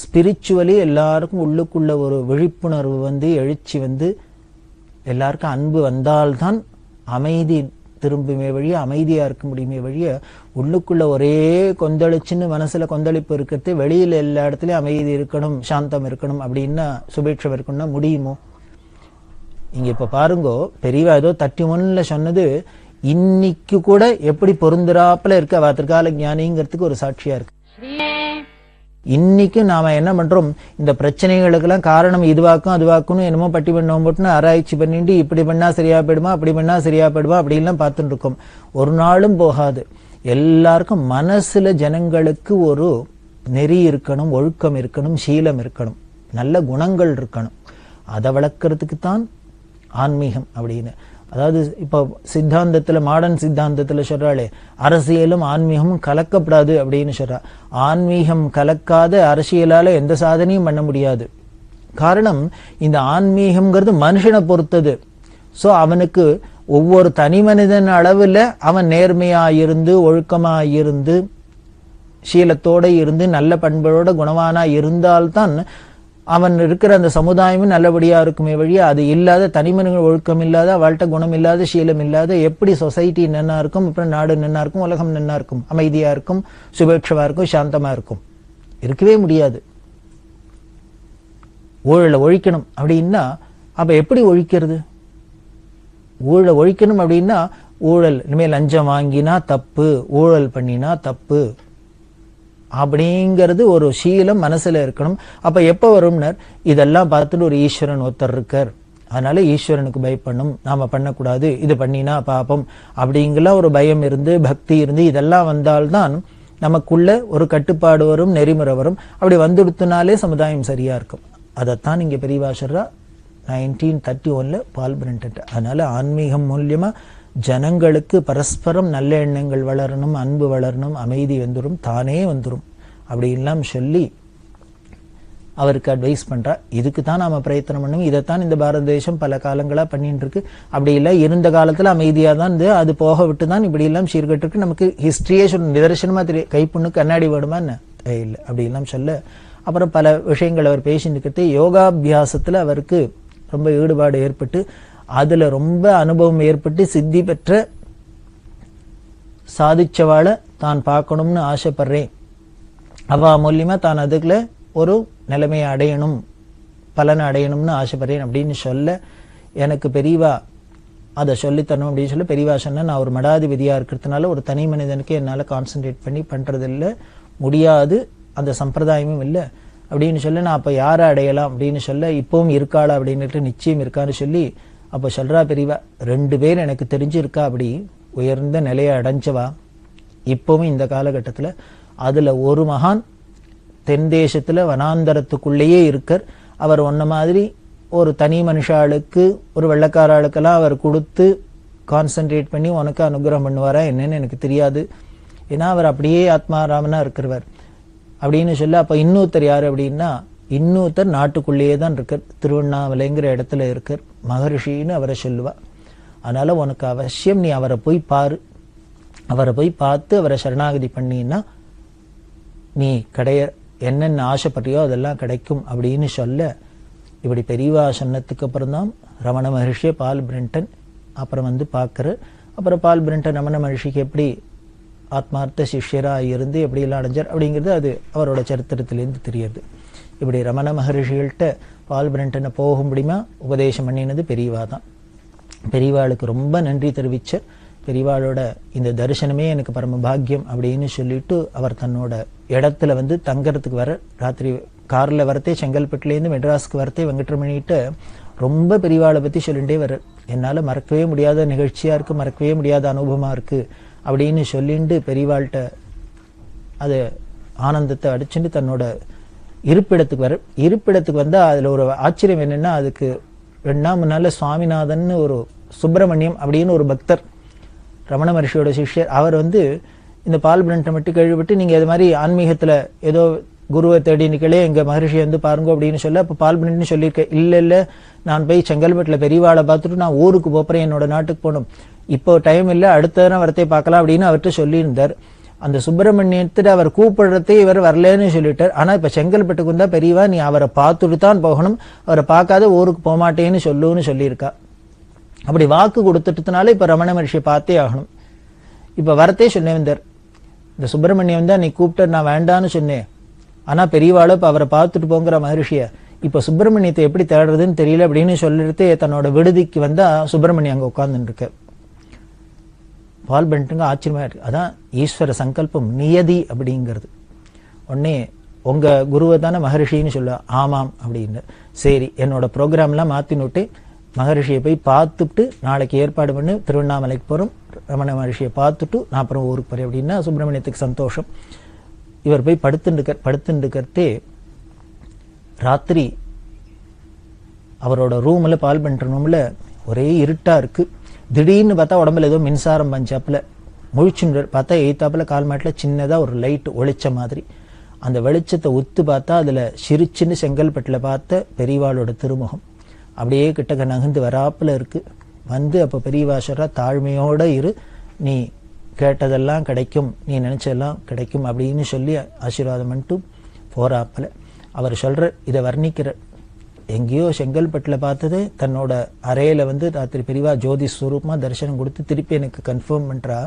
ஸ்பிரிச்சுவலி எல்லாருக்கும் உள்ளுக்குள்ள ஒரு விழிப்புணர்வு வந்து எழுச்சி வந்து எல்லாருக்கும் அன்பு வந்தால்தான் அமைதி திரும்புமே வழிய அமைதியா இருக்க முடியுமே வழிய உள்ளுக்குள்ள ஒரே கொந்தளிச்சுன்னு மனசுல கொந்தளிப்பு இருக்கிறது, வெளியில எல்லா இடத்துலயும் அமைதி இருக்கணும், சாந்தம் இருக்கணும் அப்படின்னா சுபேட்சம் இருக்கணும்னா முடியுமோ? இங்க இப்ப பாருங்கோ, பெரியவா ஏதோ 31ல சொன்னது இன்னைக்கு கூட எப்படி பொருந்துறாப்புல இருக்க வாத்திருக்கால ஞானிங்கிறதுக்கு ஒரு சாட்சியா இருக்கு. இன்னைக்கு நாம என்ன பண்றோம், இந்த பிரச்சனைகளுக்கெல்லாம் காரணம் இதுவாக்கும் அதுவாக்கும்னு என்னமோ பட்டி பண்ணோம் போட்டுன்னு ஆராய்ச்சி பண்ணிட்டு இப்படி பண்ணா சரியா போயிடுமா, அப்படி பண்ணா சரியா போயிடுமா அப்படின்லாம் பார்த்துட்டு இருக்கோம். ஒரு நாளும் போகாது. எல்லாருக்கும் மனசுல ஜனங்களுக்கு ஒரு நெறி இருக்கணும், ஒழுக்கம் இருக்கணும், சீலம் இருக்கணும், நல்ல குணங்கள் இருக்கணும். அதை வளர்க்கறதுக்கு தான் ஆன்மீகம் அப்படின்னு. அதாவது இப்போ சித்தாந்தத்துல, மாடர்ன் சித்தாந்தத்துல சொல்றாளே, அரசியலும் ஆன்மீகமும் கலக்கப்படாது அப்படின்னு சொல்றா. ஆன்மீகம் கலக்காத அரசியலால எந்த சாதனையும் பண்ண முடியாது. காரணம், இந்த ஆன்மீகம்ங்கிறது மனுஷனை பொறுத்தது. சோ அவனுக்கு ஒவ்வொரு தனி மனிதன் அளவுல அவன் நேர்மையாயிருந்து, ஒழுக்கமாயிருந்து, சீலத்தோட இருந்து, நல்ல பண்போட குணவானா இருந்தால்தான் அவன் இருக்கிற அந்த சமுதாயமும் நல்லபடியா இருக்குமே வழியா, அது இல்லாத தனிமனிதர்கள் ஒழுக்கம் இல்லாத, அவள்கிட்ட குணம் இல்லாத, சீலம் இல்லாத எப்படி சொசைட்டி நன்னா இருக்கும், அப்புறம் நாடு நன்னா இருக்கும், உலகம் நன்னா இருக்கும், அமைதியா இருக்கும், சுபேட்சமா இருக்கும், சாந்தமா இருக்கும்? இருக்கவே முடியாது. ஊழலை ஒழிக்கணும் அப்படின்னா அப்ப எப்படி ஒழிக்கிறது? ஊழலை ஒழிக்கணும் அப்படின்னா ஊழல் இனிமேல் லஞ்சம் வாங்கினா தப்பு, ஊழல் பண்ணினா தப்பு அப்படிங்கிறது ஒரு சீலம் மனசுல இருக்கணும். அப்ப எப்ப வரும்னர், இதெல்லாம் பார்த்துட்டு ஒரு ஈஸ்வரன் ஒருத்தர் இருக்கார், அதனால ஈஸ்வரனுக்கு பயப்படணும், நாம பண்ணக்கூடாது, இது பண்ணினா பாப்பம் அப்படிங்கிற ஒரு பயம் இருந்து, பக்தி இருந்து, இதெல்லாம் வந்தால்தான் நமக்குள்ள ஒரு கட்டுப்பாடு வரும், நெறிமுறை வரும். அப்படி வந்துடுத்துனாலே சமுதாயம் சரியா இருக்கும். அதைத்தான் இங்க பெரியவா சொல்றா 1931ல பால் பிரண்டட். அதனால ஆன்மீகம் மூலியமா ஜனங்களுக்கு பரஸ்பரம் நல்ல எண்ணங்கள் வளரணும், அன்பு வளரணும், அமைதி வந்துடும், தானே வந்துடும் அப்படின்லாம் சொல்லி அவருக்கு அட்வைஸ் பண்றா. இதுக்கு தான் நாம பிரயத்தனம் பண்ணணும். இதைத்தான் இந்த பாரத தேசம் பல காலங்களா பண்ணிட்டு இருக்கு. அப்படி இல்லை, இருந்த காலத்துல அமைதியா தான் இருந்து அது போக விட்டு தான் இப்படி எல்லாம் சீர்கட்டு இருக்கு. நமக்கு ஹிஸ்டரியே சொல்ல நிதர்சனமா தெரியும். கைப்புண்ணு கண்ணாடி வேணுமா என்ன இல்லை அப்படி எல்லாம் சொல்ல. அப்புறம் பல விஷயங்கள் அவர் பேசிட்டு யோகாபியாசத்துல அவருக்கு ரொம்ப ஈடுபாடு ஏற்பட்டு, அதுல ரொம்ப அனுபவம் ஏற்பட்டு, சித்தி பெற்ற சாதிச்சவாளை தான் பார்க்கணும்னு ஆசைப்படுறேன், அவ மூலியமா தான் அதுக்குள்ள ஒரு நிலைமையை அடையணும், பலனை அடையணும்னு ஆசைப்படுறேன் அப்படின்னு சொல்ல, எனக்கு பெரியவா அதை சொல்லித்தரணும் அப்படின்னு சொல்ல பெரியவா சொன்ன, நான் ஒரு மடாதிபதியா இருக்கிறதுனால ஒரு தனி மனிதனுக்கு என்னால கான்சென்ட்ரேட் பண்ணி பண்றது இல்லை, முடியாது, அந்த சம்பிரதாயமும் இல்லை அப்படின்னு சொல்ல, நான் அப்ப யாரை அடையலாம் அப்படின்னு சொல்ல, இப்பவும் இருக்காளா அப்படின்னுட்டு நிச்சயம் இருக்கான்னு சொல்லி அப்ப சொல்றா பெரியவா, 2 பேர் எனக்கு தெரிஞ்சிருக்கா அப்படி உயர்ந்த நிலையை அடைஞ்சவா இப்பவும் இந்த காலகட்டத்துல. அதுல ஒரு மகான் தென் தேசத்துல வனாந்தரத்துக்குள்ளேயே இருக்கார். அவர் ஒன்ன மாதிரி ஒரு தனி மனுஷாளுக்கு, ஒரு வெள்ளக்கார ஆளுக்கெல்லாம் அவர் கொடுத்து கான்சென்ட்ரேட் பண்ணி உனக்கு அனுகிரகம் பண்ணுவாரா என்னன்னு எனக்கு தெரியாது, ஏன்னா அவர் அப்படியே ஆத்மாராமனா இருக்கிறவர் அப்படின்னு சொல்ல. அப்ப இன்னொருத்தர் யாரு அப்படின்னா, இன்னொருத்தர் நாட்டுக்குள்ளேயே தான் இருக்கார், திருவண்ணாமலைங்கிற இடத்துல இருக்கார், மகரிஷின்னு அவரை சொல்லுவா. அதனால உனக்கு அவசியம் நீ அவரை போய் பாரு, அவரை போய் பார்த்து அவரை சரணாகதி பண்ணினா நீ என்னென்ன ஆசைப்படுறியோ அதெல்லாம் கிடைக்கும் அப்படின்னு சொல்ல, இப்படி பெரியவா சொன்னதுக்கு அப்புறம் தான் ரமண மகர்ஷியை பால் பிரிண்டன் அப்புறம் வந்து பார்க்குற. அப்புறம் பால் பிரிண்டன் ரமண மகர்ஷிக்கு எப்படி ஆத்மார்த்த சிஷ்யராக இருந்து எப்படியெல்லாம் அடைஞ்சார் அப்படிங்கிறது அது அவரோட சரித்திரத்திலேருந்து தெரியுது. இப்படி ரமண மகர்ஷிகள்கிட்ட பால் பிரிண்டனை போக முடியுமா உபதேசம் பண்ணினது பெரியவா தான். பெரியவாளுக்கு ரொம்ப நன்றி தெரிவிச்சார். பெரியவாளோட இந்த தரிசனமே எனக்கு பரம பாக்கியம் அப்படின்னு சொல்லிட்டு அவர் தன்னோட இடத்துல வந்து தங்கறதுக்கு வர, ராத்திரி காரில் வரத்தே செங்கல்பட்டுலேருந்து மெட்ராஸுக்கு வரத்தே வெங்கட்ரமணிகிட்ட ரொம்ப பெரியவாளை பற்றி சொல்லிகிட்டே வர்றார். என்னால் மறக்கவே முடியாத நிகழ்ச்சியாக இருக்குது, மறக்கவே முடியாத அனுபவமாக இருக்குது அப்படின்னு சொல்லிட்டு பெரியவாள்கிட்ட அது ஆனந்தத்தை அடிச்சுட்டு தன்னோட இருப்பிடத்துக்கு வர. இருப்பிடத்துக்கு வந்தால் அதில் ஒரு ஆச்சரியம் என்னென்னா, அதுக்கு 2 நாள் சுவாமிநாதன் ஒரு சுப்பிரமணியம் அப்படின்னு ஒரு பக்தர் ரமண மகர்ஷியோட சிஷ்யர், அவர் வந்து இந்த பால் பிரிண்டை மட்டும் கேள்விப்பட்டு நீங்கள் இது மாதிரி ஆன்மீகத்தில் ஏதோ குருவை தேடி நிற்கலே எங்கள் மகர்ஷி வந்து பாருங்க அப்படின்னு சொல்ல, அப்போ பால் பிரிண்ட்னு சொல்லியிருக்கேன். இல்லை நான் போய் செங்கல்பட்டில் பெரியவாளை பார்த்துட்டு நான் ஊருக்கு போகிறேன், என்னோட நாட்டுக்கு போகணும், இப்போ டைம் இல்லை, அடுத்த நேரம் வரத்தை பார்க்கலாம் அப்படின்னு அவர்கிட்ட சொல்லியிருந்தார். அந்த சுப்பிரமணியத்தை அவர் கூப்பிடுறதே இவர் வரலன்னு சொல்லிட்டார். ஆனால் இப்போ செங்கல்பட்டுக்கு வந்தால் பெரியவா நீ அவரை பார்த்துட்டு தான் போகணும், அவரை பார்க்காத ஊருக்கு போகமாட்டேன்னு சொல்லுன்னு சொல்லியிருக்கா. அப்படி வாக்கு கொடுத்துட்டதுனால இப்போ ரமண மகர்ஷியை பார்த்தே ஆகணும். இப்போ வரத்தே சொன்னேன் வந்தார். இந்த சுப்பிரமணியம் தான் நீ கூப்பிட்டு நான் வேண்டான்னு சொன்னேன், ஆனால் பெரியவாளோ இப்போ அவரை பார்த்துட்டு போங்கிற மகர்ஷியை, இப்போ சுப்பிரமணியத்தை எப்படி தேடுறதுன்னு தெரியல அப்படின்னு சொல்லிட்டு தன்னோட விடுதிக்கு வந்தால் சுப்பிரமணியம் அங்கே உட்காந்துட்டு இருக்க. பால் பிரிண்டனுங்க ஆச்சரியமா இருக்கு. அதான் ஈஸ்வர சங்கல்பம், நியதி அப்படிங்கிறது. உடனே உங்க குருவை தானே மகரிஷின்னு சொல்ல, ஆமாம் அப்படின்னு. சரி, என்னோட ப்ரோக்ராம்லாம் மாற்றினுட்டு மகரிஷியை போய் பார்த்துட்டு நாளைக்கு ஏற்பாடு பண்ணி திருவண்ணாமலைக்கு போகிறோம், ரமண மகரிஷியை பார்த்துட்டு நான் அப்புறம் ஊருக்கு போகிறேன் அப்படின்னா சுப்பிரமணியத்துக்கு சந்தோஷம். இவர் போய் படுத்துட்டுக்கே ராத்திரி அவரோட ரூமில் பால் பண்ணுற ரூமில் ஒரே இருட்டாக இருக்குது. திடீர்னு பார்த்தா உடம்புல ஏதோ மின்சாரம் பஞ்சாப்பில் முழிச்சுன்னு பார்த்தா எய்த்தாப்பில் கால் மாட்டில் சின்னதாக ஒரு லைட் ஒளிச்ச மாதிரி. அந்த வெளிச்சத்தை உத்து பார்த்தா அதில் சிரிச்சுன்னு செங்கல்பட்டில் பார்த்த பெரியவாளோட திருமுகம் அப்படியே கிட்டக்க நகர்ந்து வராப்பில் இருக்குது. வந்து அப்போ பெரியவா சொல்றா, தாழ்மையோடு இரு, நீ கேட்டதெல்லாம் கிடைக்கும், நீ நினச்சதெல்லாம் கிடைக்கும் அப்படின்னு சொல்லி ஆசீர்வாதம் பண்ணிட்டு போகிறாப்பில். அவர் சொல்கிற இதை வர்ணிக்கிற, எங்கேயோ செங்கல்பட்டில் பார்த்தது தன்னோட அறையில் வந்து ராத்திரி பெரியவா ஜோதி ஸ்வரூபமாக தரிசனம் கொடுத்து திருப்பி எனக்கு கன்ஃபார்ம் பண்ணுறா,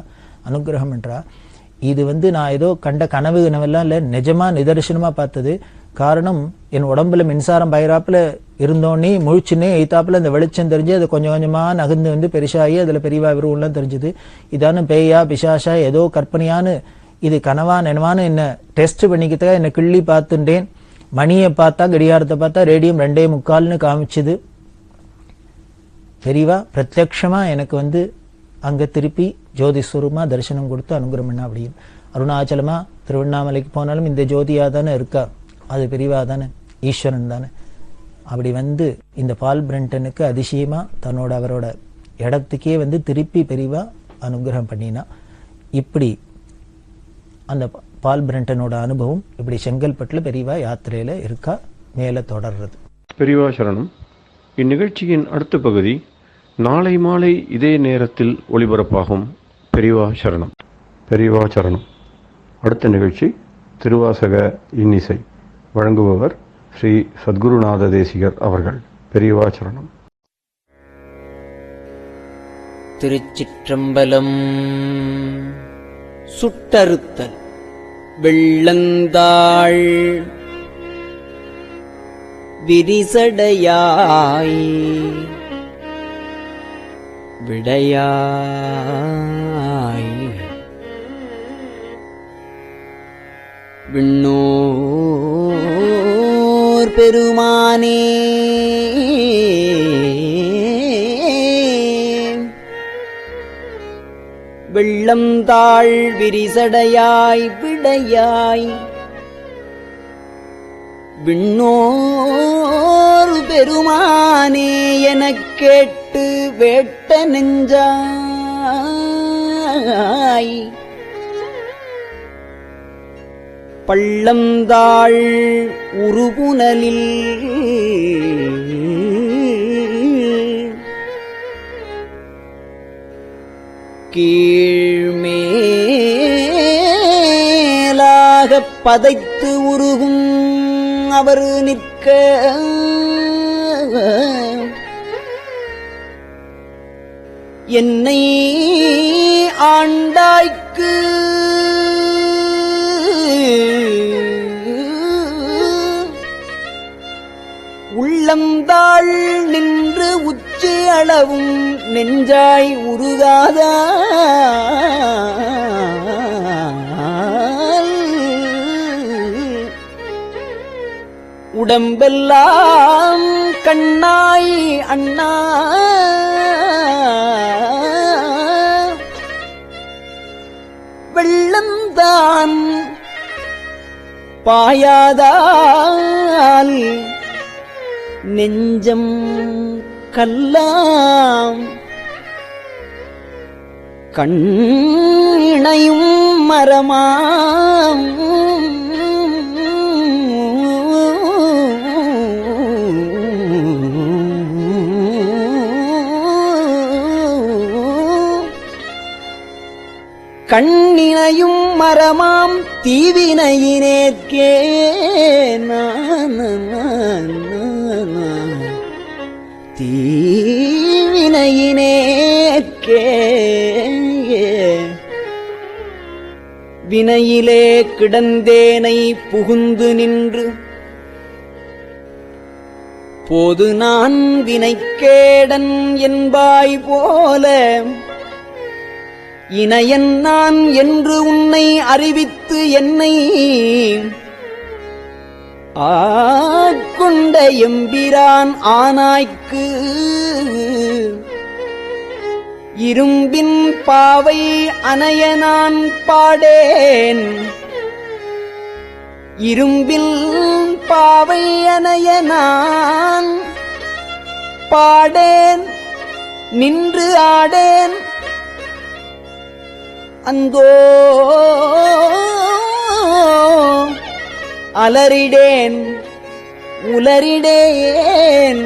அனுகிரகம் பண்ணுறா. இது வந்து நான் ஏதோ கண்ட கனவெல்லாம் இல்லை, நிஜமாக நிதர்சனமாக பார்த்தது. காரணம், என் உடம்புல மின்சாரம் பயிராப்பில் இருந்தோன்னே முழிச்சுன்னே எய்த்தாப்பில் அந்த வெளிச்சம் தெரிஞ்சு அது கொஞ்சம் கொஞ்சமாக நகர்ந்து வந்து பெருசாகி அதில் பெரியவா விருவம்லாம் தெரிஞ்சுது. இதான பேயா பிசாஷா ஏதோ கற்பனையானு இது கனவா நினைவான்னு என்ன டெஸ்ட் பண்ணிக்கிட்டா என்னை கிள்ளி பார்த்துட்டேன். மணியை பார்த்தா கடிகாரத்தை பார்த்தா ரேடியம் 2:45 காமிச்சுது. பெரியவா பிரத்யக்ஷமா எனக்கு வந்து அங்கே திருப்பி ஜோதிஸ்வரூபமா தரிசனம் கொடுத்து அனுகிரகம் பண்ணா. அப்படின்னு அருணாச்சலமா திருவண்ணாமலைக்கு போனாலும் இந்த ஜோதியாக தானே இருக்கா, அது பெரியவா தானே, ஈஸ்வரன் தானே. அப்படி வந்து இந்த பால் பிரிண்டனுக்கு அதிசயமா தன்னோட அவரோட இடத்துக்கே வந்து திருப்பி பெரியவா அனுகிரகம் பண்ணினா. இப்படி அந்த பால் பிரிண்டனோட அனுபவம் இப்படி செங்கல்பட்டில் பெரியவா யாத்திரையில் இருக்கா, மேலே தொடர்றது. பெரியவா சரணம். இந்நிகழ்ச்சியின் அடுத்த பகுதி நாளை மாலை இதே நேரத்தில் ஒளிபரப்பாகும். பெரியவா சரணம். பெரியவா சரணம். அடுத்த நிகழ்ச்சி திருவாசக இன்னிசை. வழங்குபவர் ஸ்ரீ சத்குருநாத தேசிகர் அவர்கள். பெரியவா சரணம். திருச்சிற்றம்பலம். சுட்டறுத்தல் வெள்ளந்தாள் விரிசடையாய் விடையாய் விண்ணோர் பெருமானே வெள்ளந்தாள் விரிசடையாய் விடையாய் விண்ணோர் பெருமானே எனக் கேட்டு வேட்ட நெஞ்சாய் பள்ளந்தாள் உருபுனலில் கீழ்மேலாகப் பதைத்து உருகும் அவர் நிற்க என்னை ஆண்டாய்க்கு உள்ளம்தாள் நின்று உச்சி அளவும் நெஞ்சாய் உருகாதா உடம்பெல்லாம் கண்ணாய் அண்ணா வெள்ளம்தான் பாயாதால் நெஞ்சம் கல்லாம் கண்ணையும் மரமாம் கண்ணினையும் மரமாம் தீவினையினேற்கே தீவினையினேற்கே வினையிலே கிடந்தேனை புகுந்து நின்று போது நான் வினைக்கேடன் என்பாய் போல இணையன் நான் என்று உன்னை அறிவித்து என்னை ஆட்கொண்ட எம்பிரான் ஆனாய்க்கு இரும்பின் பாவை அணைய நான் பாடேன் இரும்பில் பாவை அணைய நான் பாடேன் நின்று ஆடேன் அந்தோ அலறிடேன் உலரிடேன்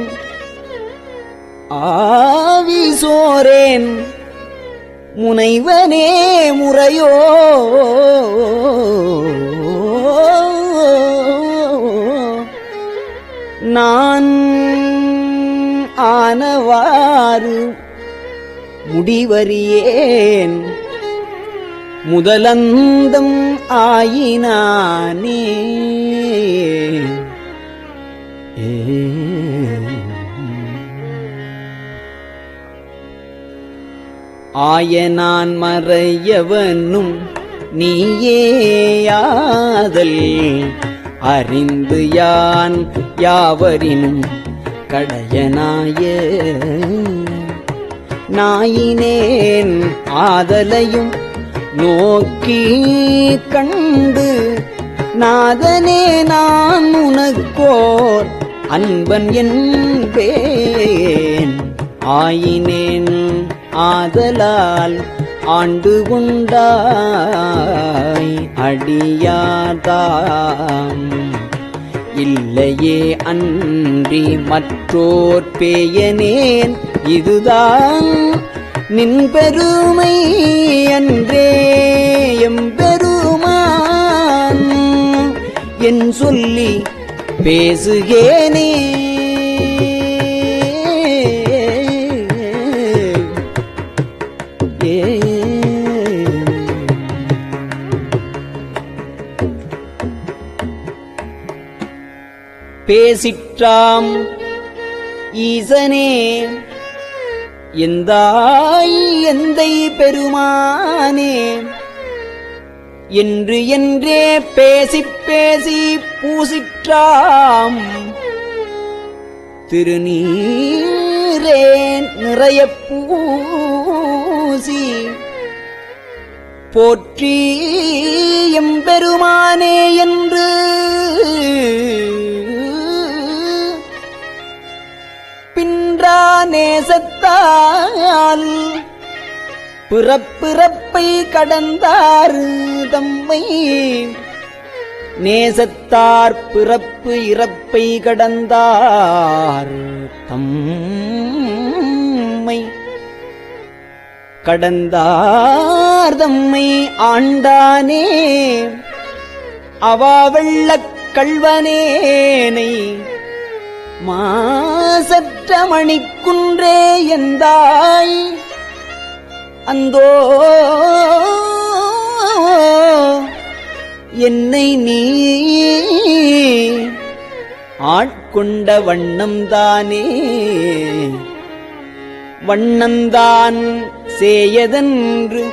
ஆவிசோரேன் முனைவனே முறையோ நான் ஆனவாறு முடிவறியேன் முதலந்தம் ஆயினானே ஆயனான் மறையவனும் நீயேயாதல் அறிந்து யான் யாவரினும் கடையனாய நாயினேன் ஆதலையும் நோக்கி கண்டு நாதனே நான் உனக்கோர் அன்பன் என்பேன் ஆயினேன் ஆதலால் ஆண்டு கொண்டாய் அடியாதாம் இல்லையே அன்றி மற்றோர் பேயனேன் இதுதான் நின் பெருமை அன்றே எம்பெருமான் என் சொல்லி பேசுகேனே பேசிற்றாம் ஈசனே எந்தாய் எந்தை பெருமானே என்று என்றே பேசிப் பேசி பூசிற்றாம் திருநீரே நிறைய பூசி போற்றி எம்பெருமானே என்று பின்றா நேசத்தால் பிறப்பிறப்பை கடந்தார் தம்மை நேசத்தார் பிறப்பு இறப்பை கடந்தார் தம்மை கடந்தார்தம்மை ஆண்டானே அவாவெள்ளக் கள்வனேனை மாசற்ற மணிக்குன்றே எந்தாய் அந்தோ என்னை நீ ஆட்கொண்ட வண்ணம்தானே வண்ணந்தான் சேயதென்று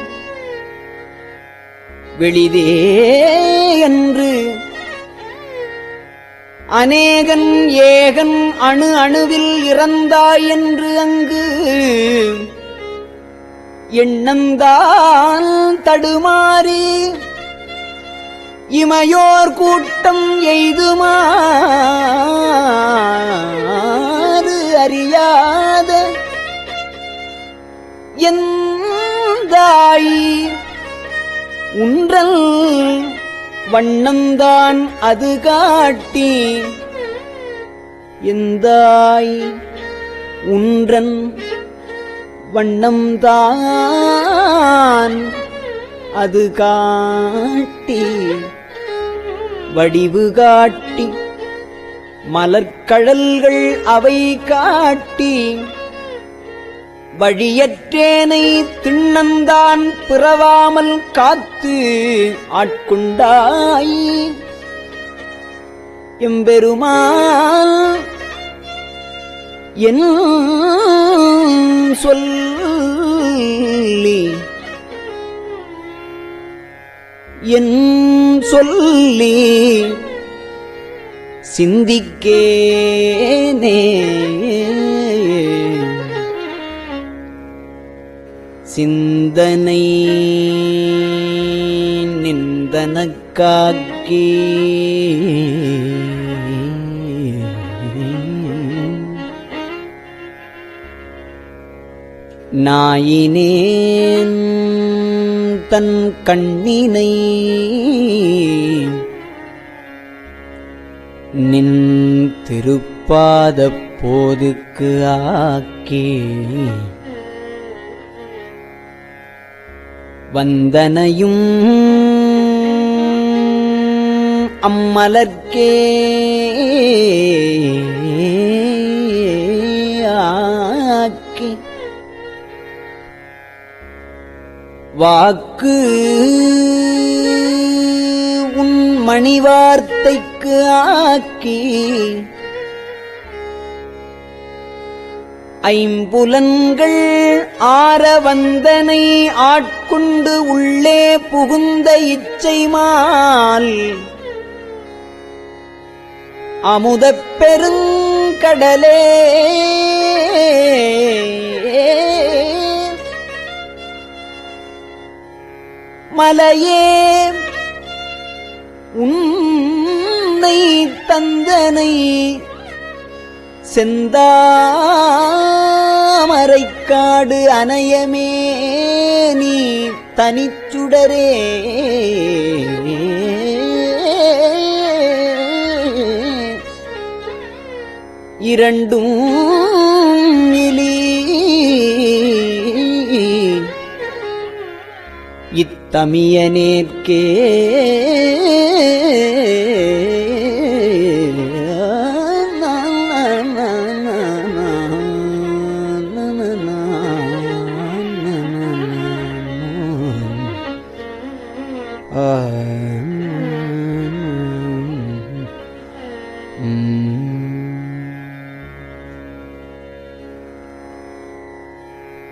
வெளிதே என்று அநேகன் ஏகன் அணு அணுவில் இறந்தாய் என்று அங்கு எண்ணந்தான் தடுமாறி இமையோர் கூட்டம் எய்துமாறு அறியாத எந்தாய் உன்றல் வண்ணந்தான் அது காட்டி எந்தாய் உன்றன் வண்ணம்தான் அது காட்டி வடிவு காட்டி மலர்கழல்கள் அவை காட்டி வழியற்றேனை திண்ணந்தான் பிறவாமல் காத்து ஆட்கொண்டாய் எம்பெருமான் என் சொல்லி என் சொல்லி சிந்திக்கேனே சிந்தனை நிந்தனக்காக்கி நாயினேன் தன் கண்ணினை நின் திருப்பாதப் போதுக்கு ஆக்கி வந்தனையும் அம்மலர்க்கே ஆக்கி வாக்கு உன் மணிவார்த்தைக்கு ஆக்கி ஐம்புலன்கள் ஆர வந்தனை ஆட்கொண்டு உள்ளே புகுந்த இச்சைமால் அமுதப் பெருங்கடலே மலையே உன்னை தந்தனை செந்தாமரைக்காடு அனையமே நீ தனிச்சுடரே இரண்டும் இலி இத்தமியனேற்கே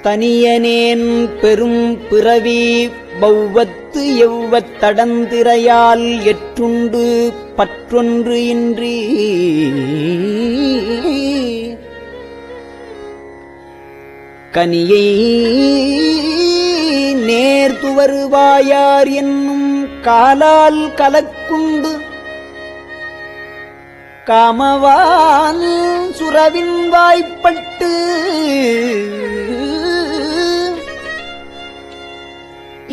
தனியனேன் பெரும் பிறவி பௌவத்து எவ்வத் தடந்திரையால் எற்றுண்டு பற்றொன்று இன்றி கனியை நேர்த்துவருவாயார் என்னும் காலால் கலக்குண்டு காமவான் சுரவின் வாய்ப்பட்டு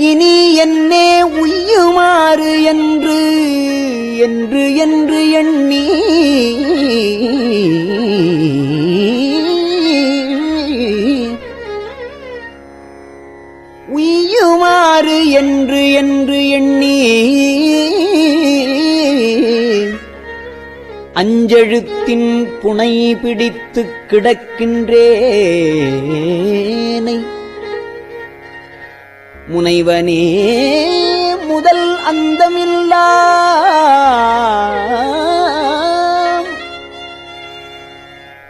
இனி என்னே உய்யுமாறு என்று என்று என்று எண்ணி உய்யுமாறு என்று என்று எண்ணி அஞ்செழுத்தின் புனை பிடித்துக் கிடக்கின்றேனை முனைவனே முதல் அந்தமில்லா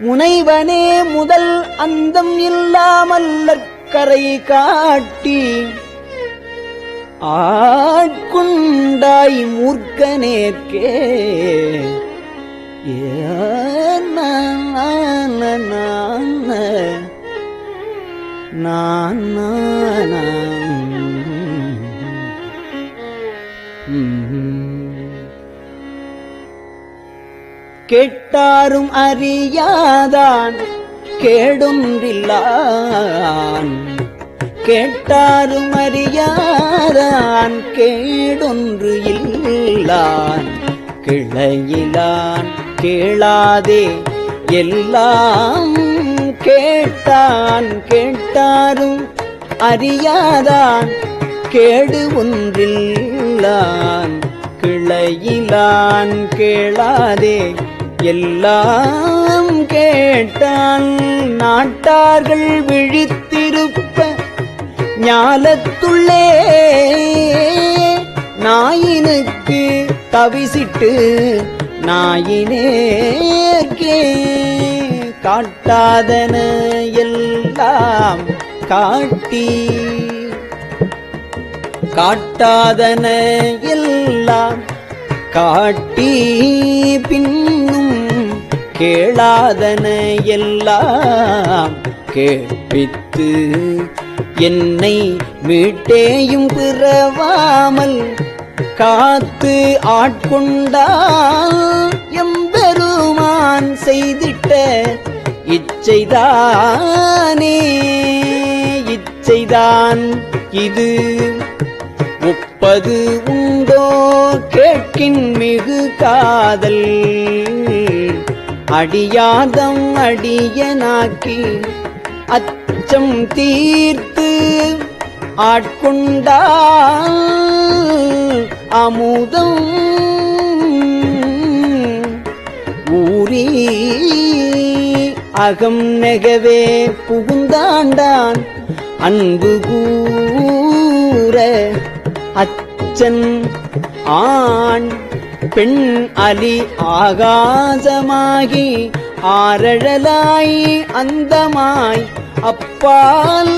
முனைவனே முதல் அந்தம் இல்லாமல்லற்கரை காட்டி ஆட்கொண்டாய் மூர்க்கனேற்கே கேட்டாரும் அறியாதான் கேடொன்றில்லான் கேட்டாரும் அறியாதான் கேடொன்று இல்லான் கிளையிலான் கேளாதே எல்லாம் கேட்டான் கேட்டாரும் அறியாதான் கேடு ஒன்றில்லான் கிளையிலான் கேளாதே எல்லாம் கேட்டான் நாட்டார்கள் விழித்திருப்ப ஞாலத்துள்ளே நாயினுக்கு தவிசிட்டு நாயினேற்கே காட்டாதன எல்லாம் காட்டி காட்டாதன எல்லாம் காட்டி பின்னும் கேளாதன எல்லாம் கேட்பித்து என்னை மீட்டேயும் பிறவாமல் காத்து ஆட்கொண்டால் எம்பெருமான் செய்திட்ட இச்சைதானே இச்சைதான் இது ஒப்பது உண்டோ கேட்கின் மிகு காதல் அடியாதம் அடியனாக்கி அச்சம் தீர்த்து ஆட்கொண்டால் அமுதம் ஊரி அகம் நெகவே புகுந்தாண்டான் அன்பு கூற அச்சன் ஆண் பெண் அலி ஆகாசமாகி ஆரழலாய் அந்தமாய் அப்பால்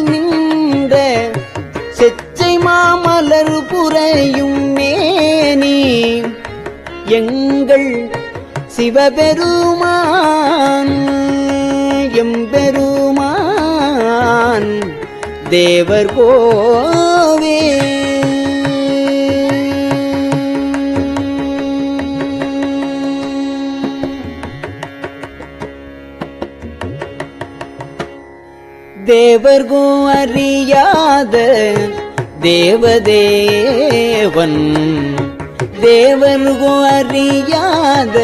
நின்ற செச்சை மாமலர் புரையும் மேனி எங்கள் சிவபெருமான் எம்பெருமான் தேவர் கோவே தேவர்கோ அறியாத தேவதேவன் தேவர்கோ அறியாத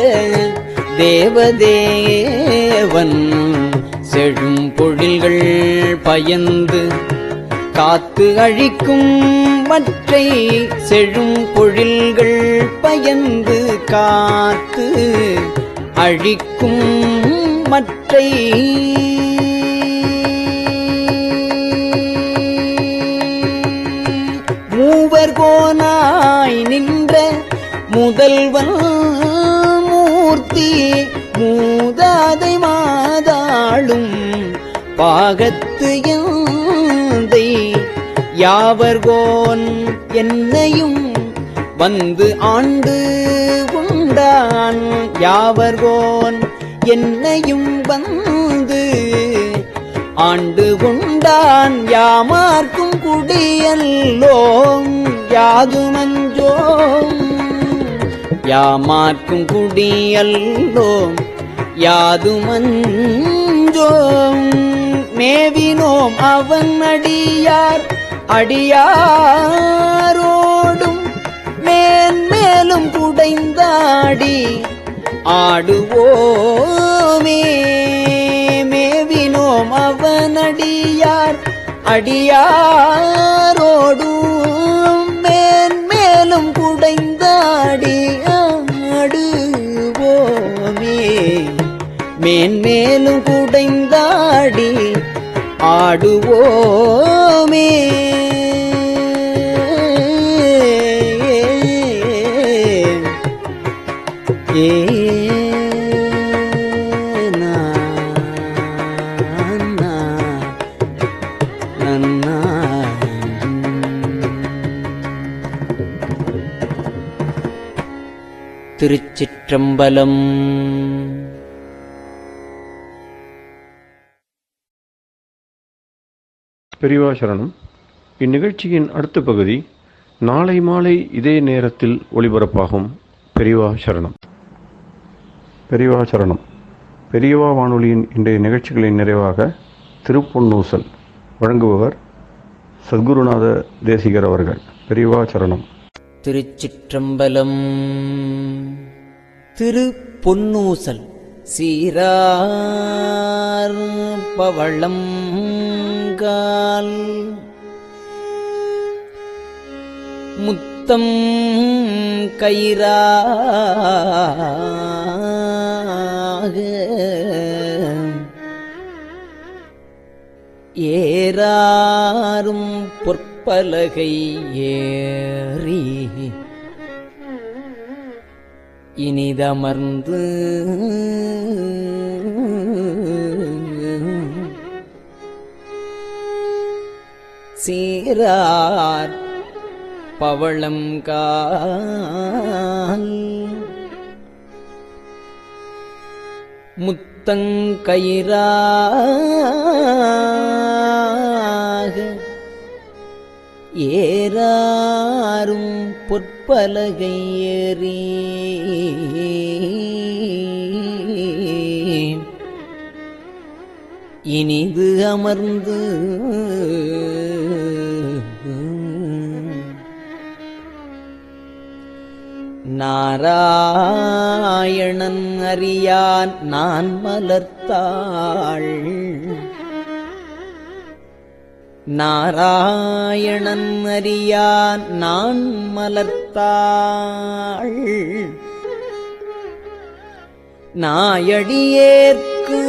தேவதேவன் செழும் பொழில்கள் பயந்து காத்து அழிக்கும் மற்றை செழும் பொழில்கள் பயந்து காத்து அழிக்கும் மற்றை மூவர் கோனாய் நின்ற முதல்வன் மூர்த்தி மூதாதை மாதாளும் பாகத்து எந்தை யாவர்கோன் என்னையும் வந்து ஆண்டு உண்டான் யாவர்கோன் என்னையும் வந்து ஆண்டு கொண்டான் யாமார்க்கும் குடியல்லோம் யாதுமஞ்சோம் யாமார்க்கும் குடியல்லோம் யாதுமஞ்சோம் மேவினோம் அவன் அடியார் அடியாரோடும் மேன்மேலும் குடைந்தாடி ஆடுவோமே மேவினோம் அவனடியார் அடியாரோடும் மேன்மேலும் குடைந்தாடி ஆடுவோமே, மேன்மேலும் குடைந்தாடி ஆடுவோமே. திருச்சிற்றம்பலம். பெரியவா சரணம். இந்நிகழ்ச்சியின் அடுத்த பகுதி நாளை மாலை இதே நேரத்தில் ஒளிபரப்பாகும். பெரியவா சரணம். பெரியவா சரணம். பெரியவா வானொலியின் இன்றைய நிகழ்ச்சிகளின் நிறைவாக திருப்பொன்னூசல் வழங்குபவர் சத்குருநாத தேசிகர் அவர்கள். பெரியவா சரணம். திருச்சிற்றம்பலம். திருப்பொன்னூசல். சீரார் பவளம் கால் முத்தம் கயிறாக ஏறாரும் பொற்பலகை ஏறி இனிதமர்ந்து சீரார் பவளம் கால் முத்தங்கயிறாக ஏறாரும் பொற்பலகை ஏறி இனிது அமர்ந்து நாராயணன் அறியான் நான் மலர்த்தாள், நாராயணன் அறியான் நான் மலர்த்தாள், நாயடியேற்கு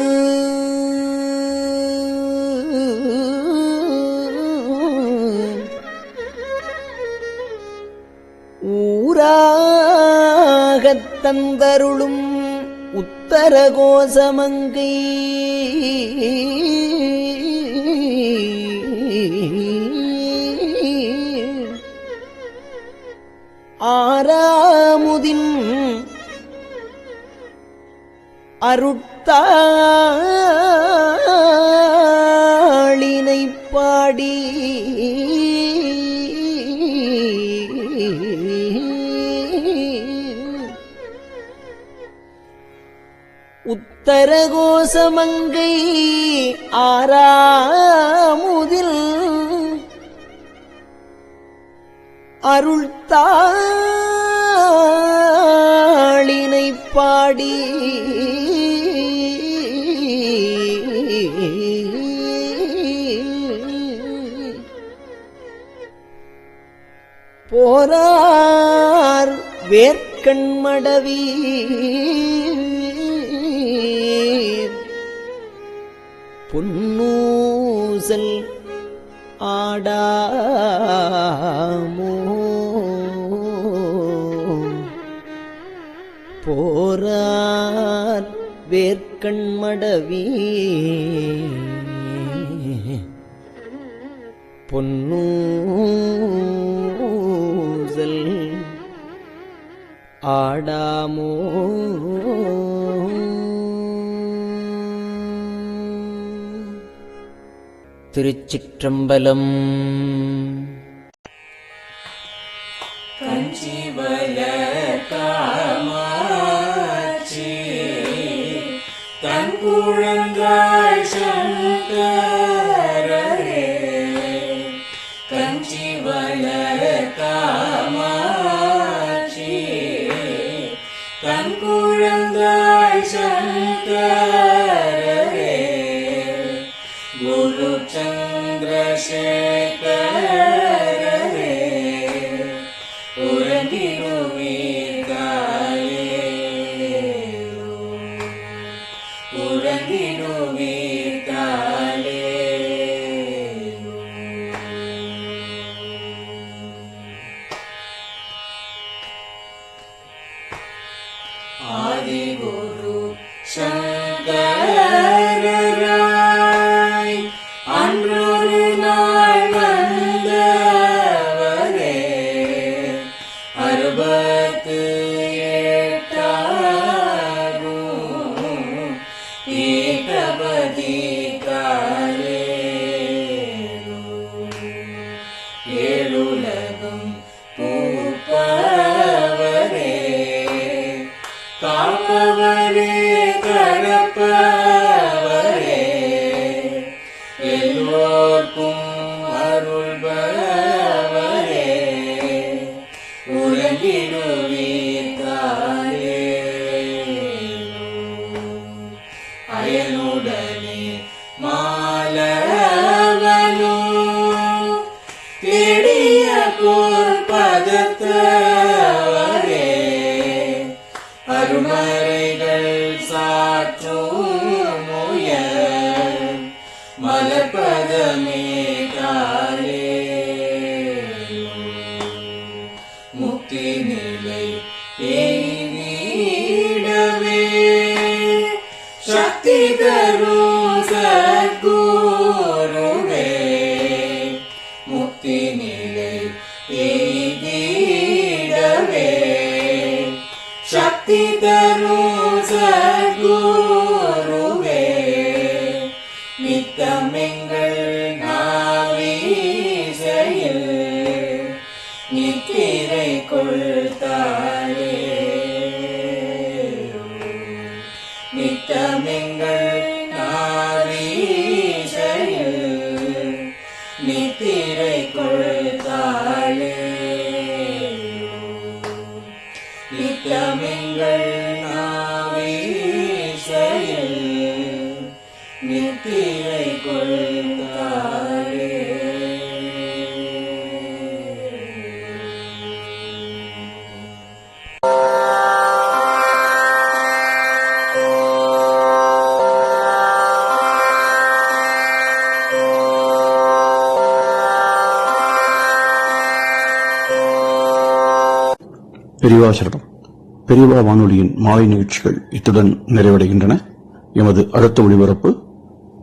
ஊராகத் தந்தருளும் உத்தர கோசமங்கை ஆராமுதின் அருட்தாளினைப் பாடி உத்தரகோசமங்கை ஆராமுதில் அருள்தாளினைப் பாடி போரார் வேர்க்கண்மடவி பொன்னூசல் ஆடாமோ போரார் வேர்க்கண்மடவி பொன்னூசல் ஆடாமோ. திருச்சிற்றம்பலம். தங்குழந்தாய் சங்கரரே கஞ்சிவல காமாட்சி தங்குழந்தாய் சங்கரரே குரு சந்திர சந்திரசேகரரே உறங்கிடுவீர்களே உறங்கிடுவீர்களே ஆதிகுரு சங்கரராய் அன்றொரு நாள் வந்தவரே 68 ஏகபதி காலே ஏழுலகம் பூப்பவரே காப்பவரே கடப்பவரே எல்லோர்க்கும் அருள்பவரே உறங்கிடுவீர்களே அயனுடனே மாலவனோ தேடிய பொற்பதத்தவரே அருமறைகள் சாற்றும் முயல் மலர்பதமே காலே முக்தி நிலை எய்திடவே சக்தி தரும் சத்குருவே முக்தி நிலை எய்திடவே சக்தி தரும் சத்குருவே நித்தமெங்கள் நாவீசையில் நித்திரை கொள்தாளே நித்தமெங்கள் நாவீசையில் நித்திரை கொள்தாளே நித்தமெங்கள் நாவீசையில் நித்திரை கொள்தாளே பெரியவா சரணம். பெரியவா வானொலியின் மாலை நிகழ்ச்சிகள் இத்துடன் நிறைவடைகின்றன. எமது அடுத்த ஒளிபரப்பு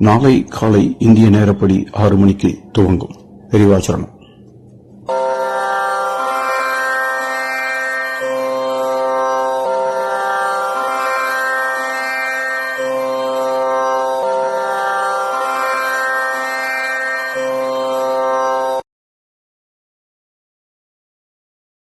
நாளை காலை இந்திய நேரப்படி 6 மணிக்கு துவங்கும். பெரியவா சரணம்.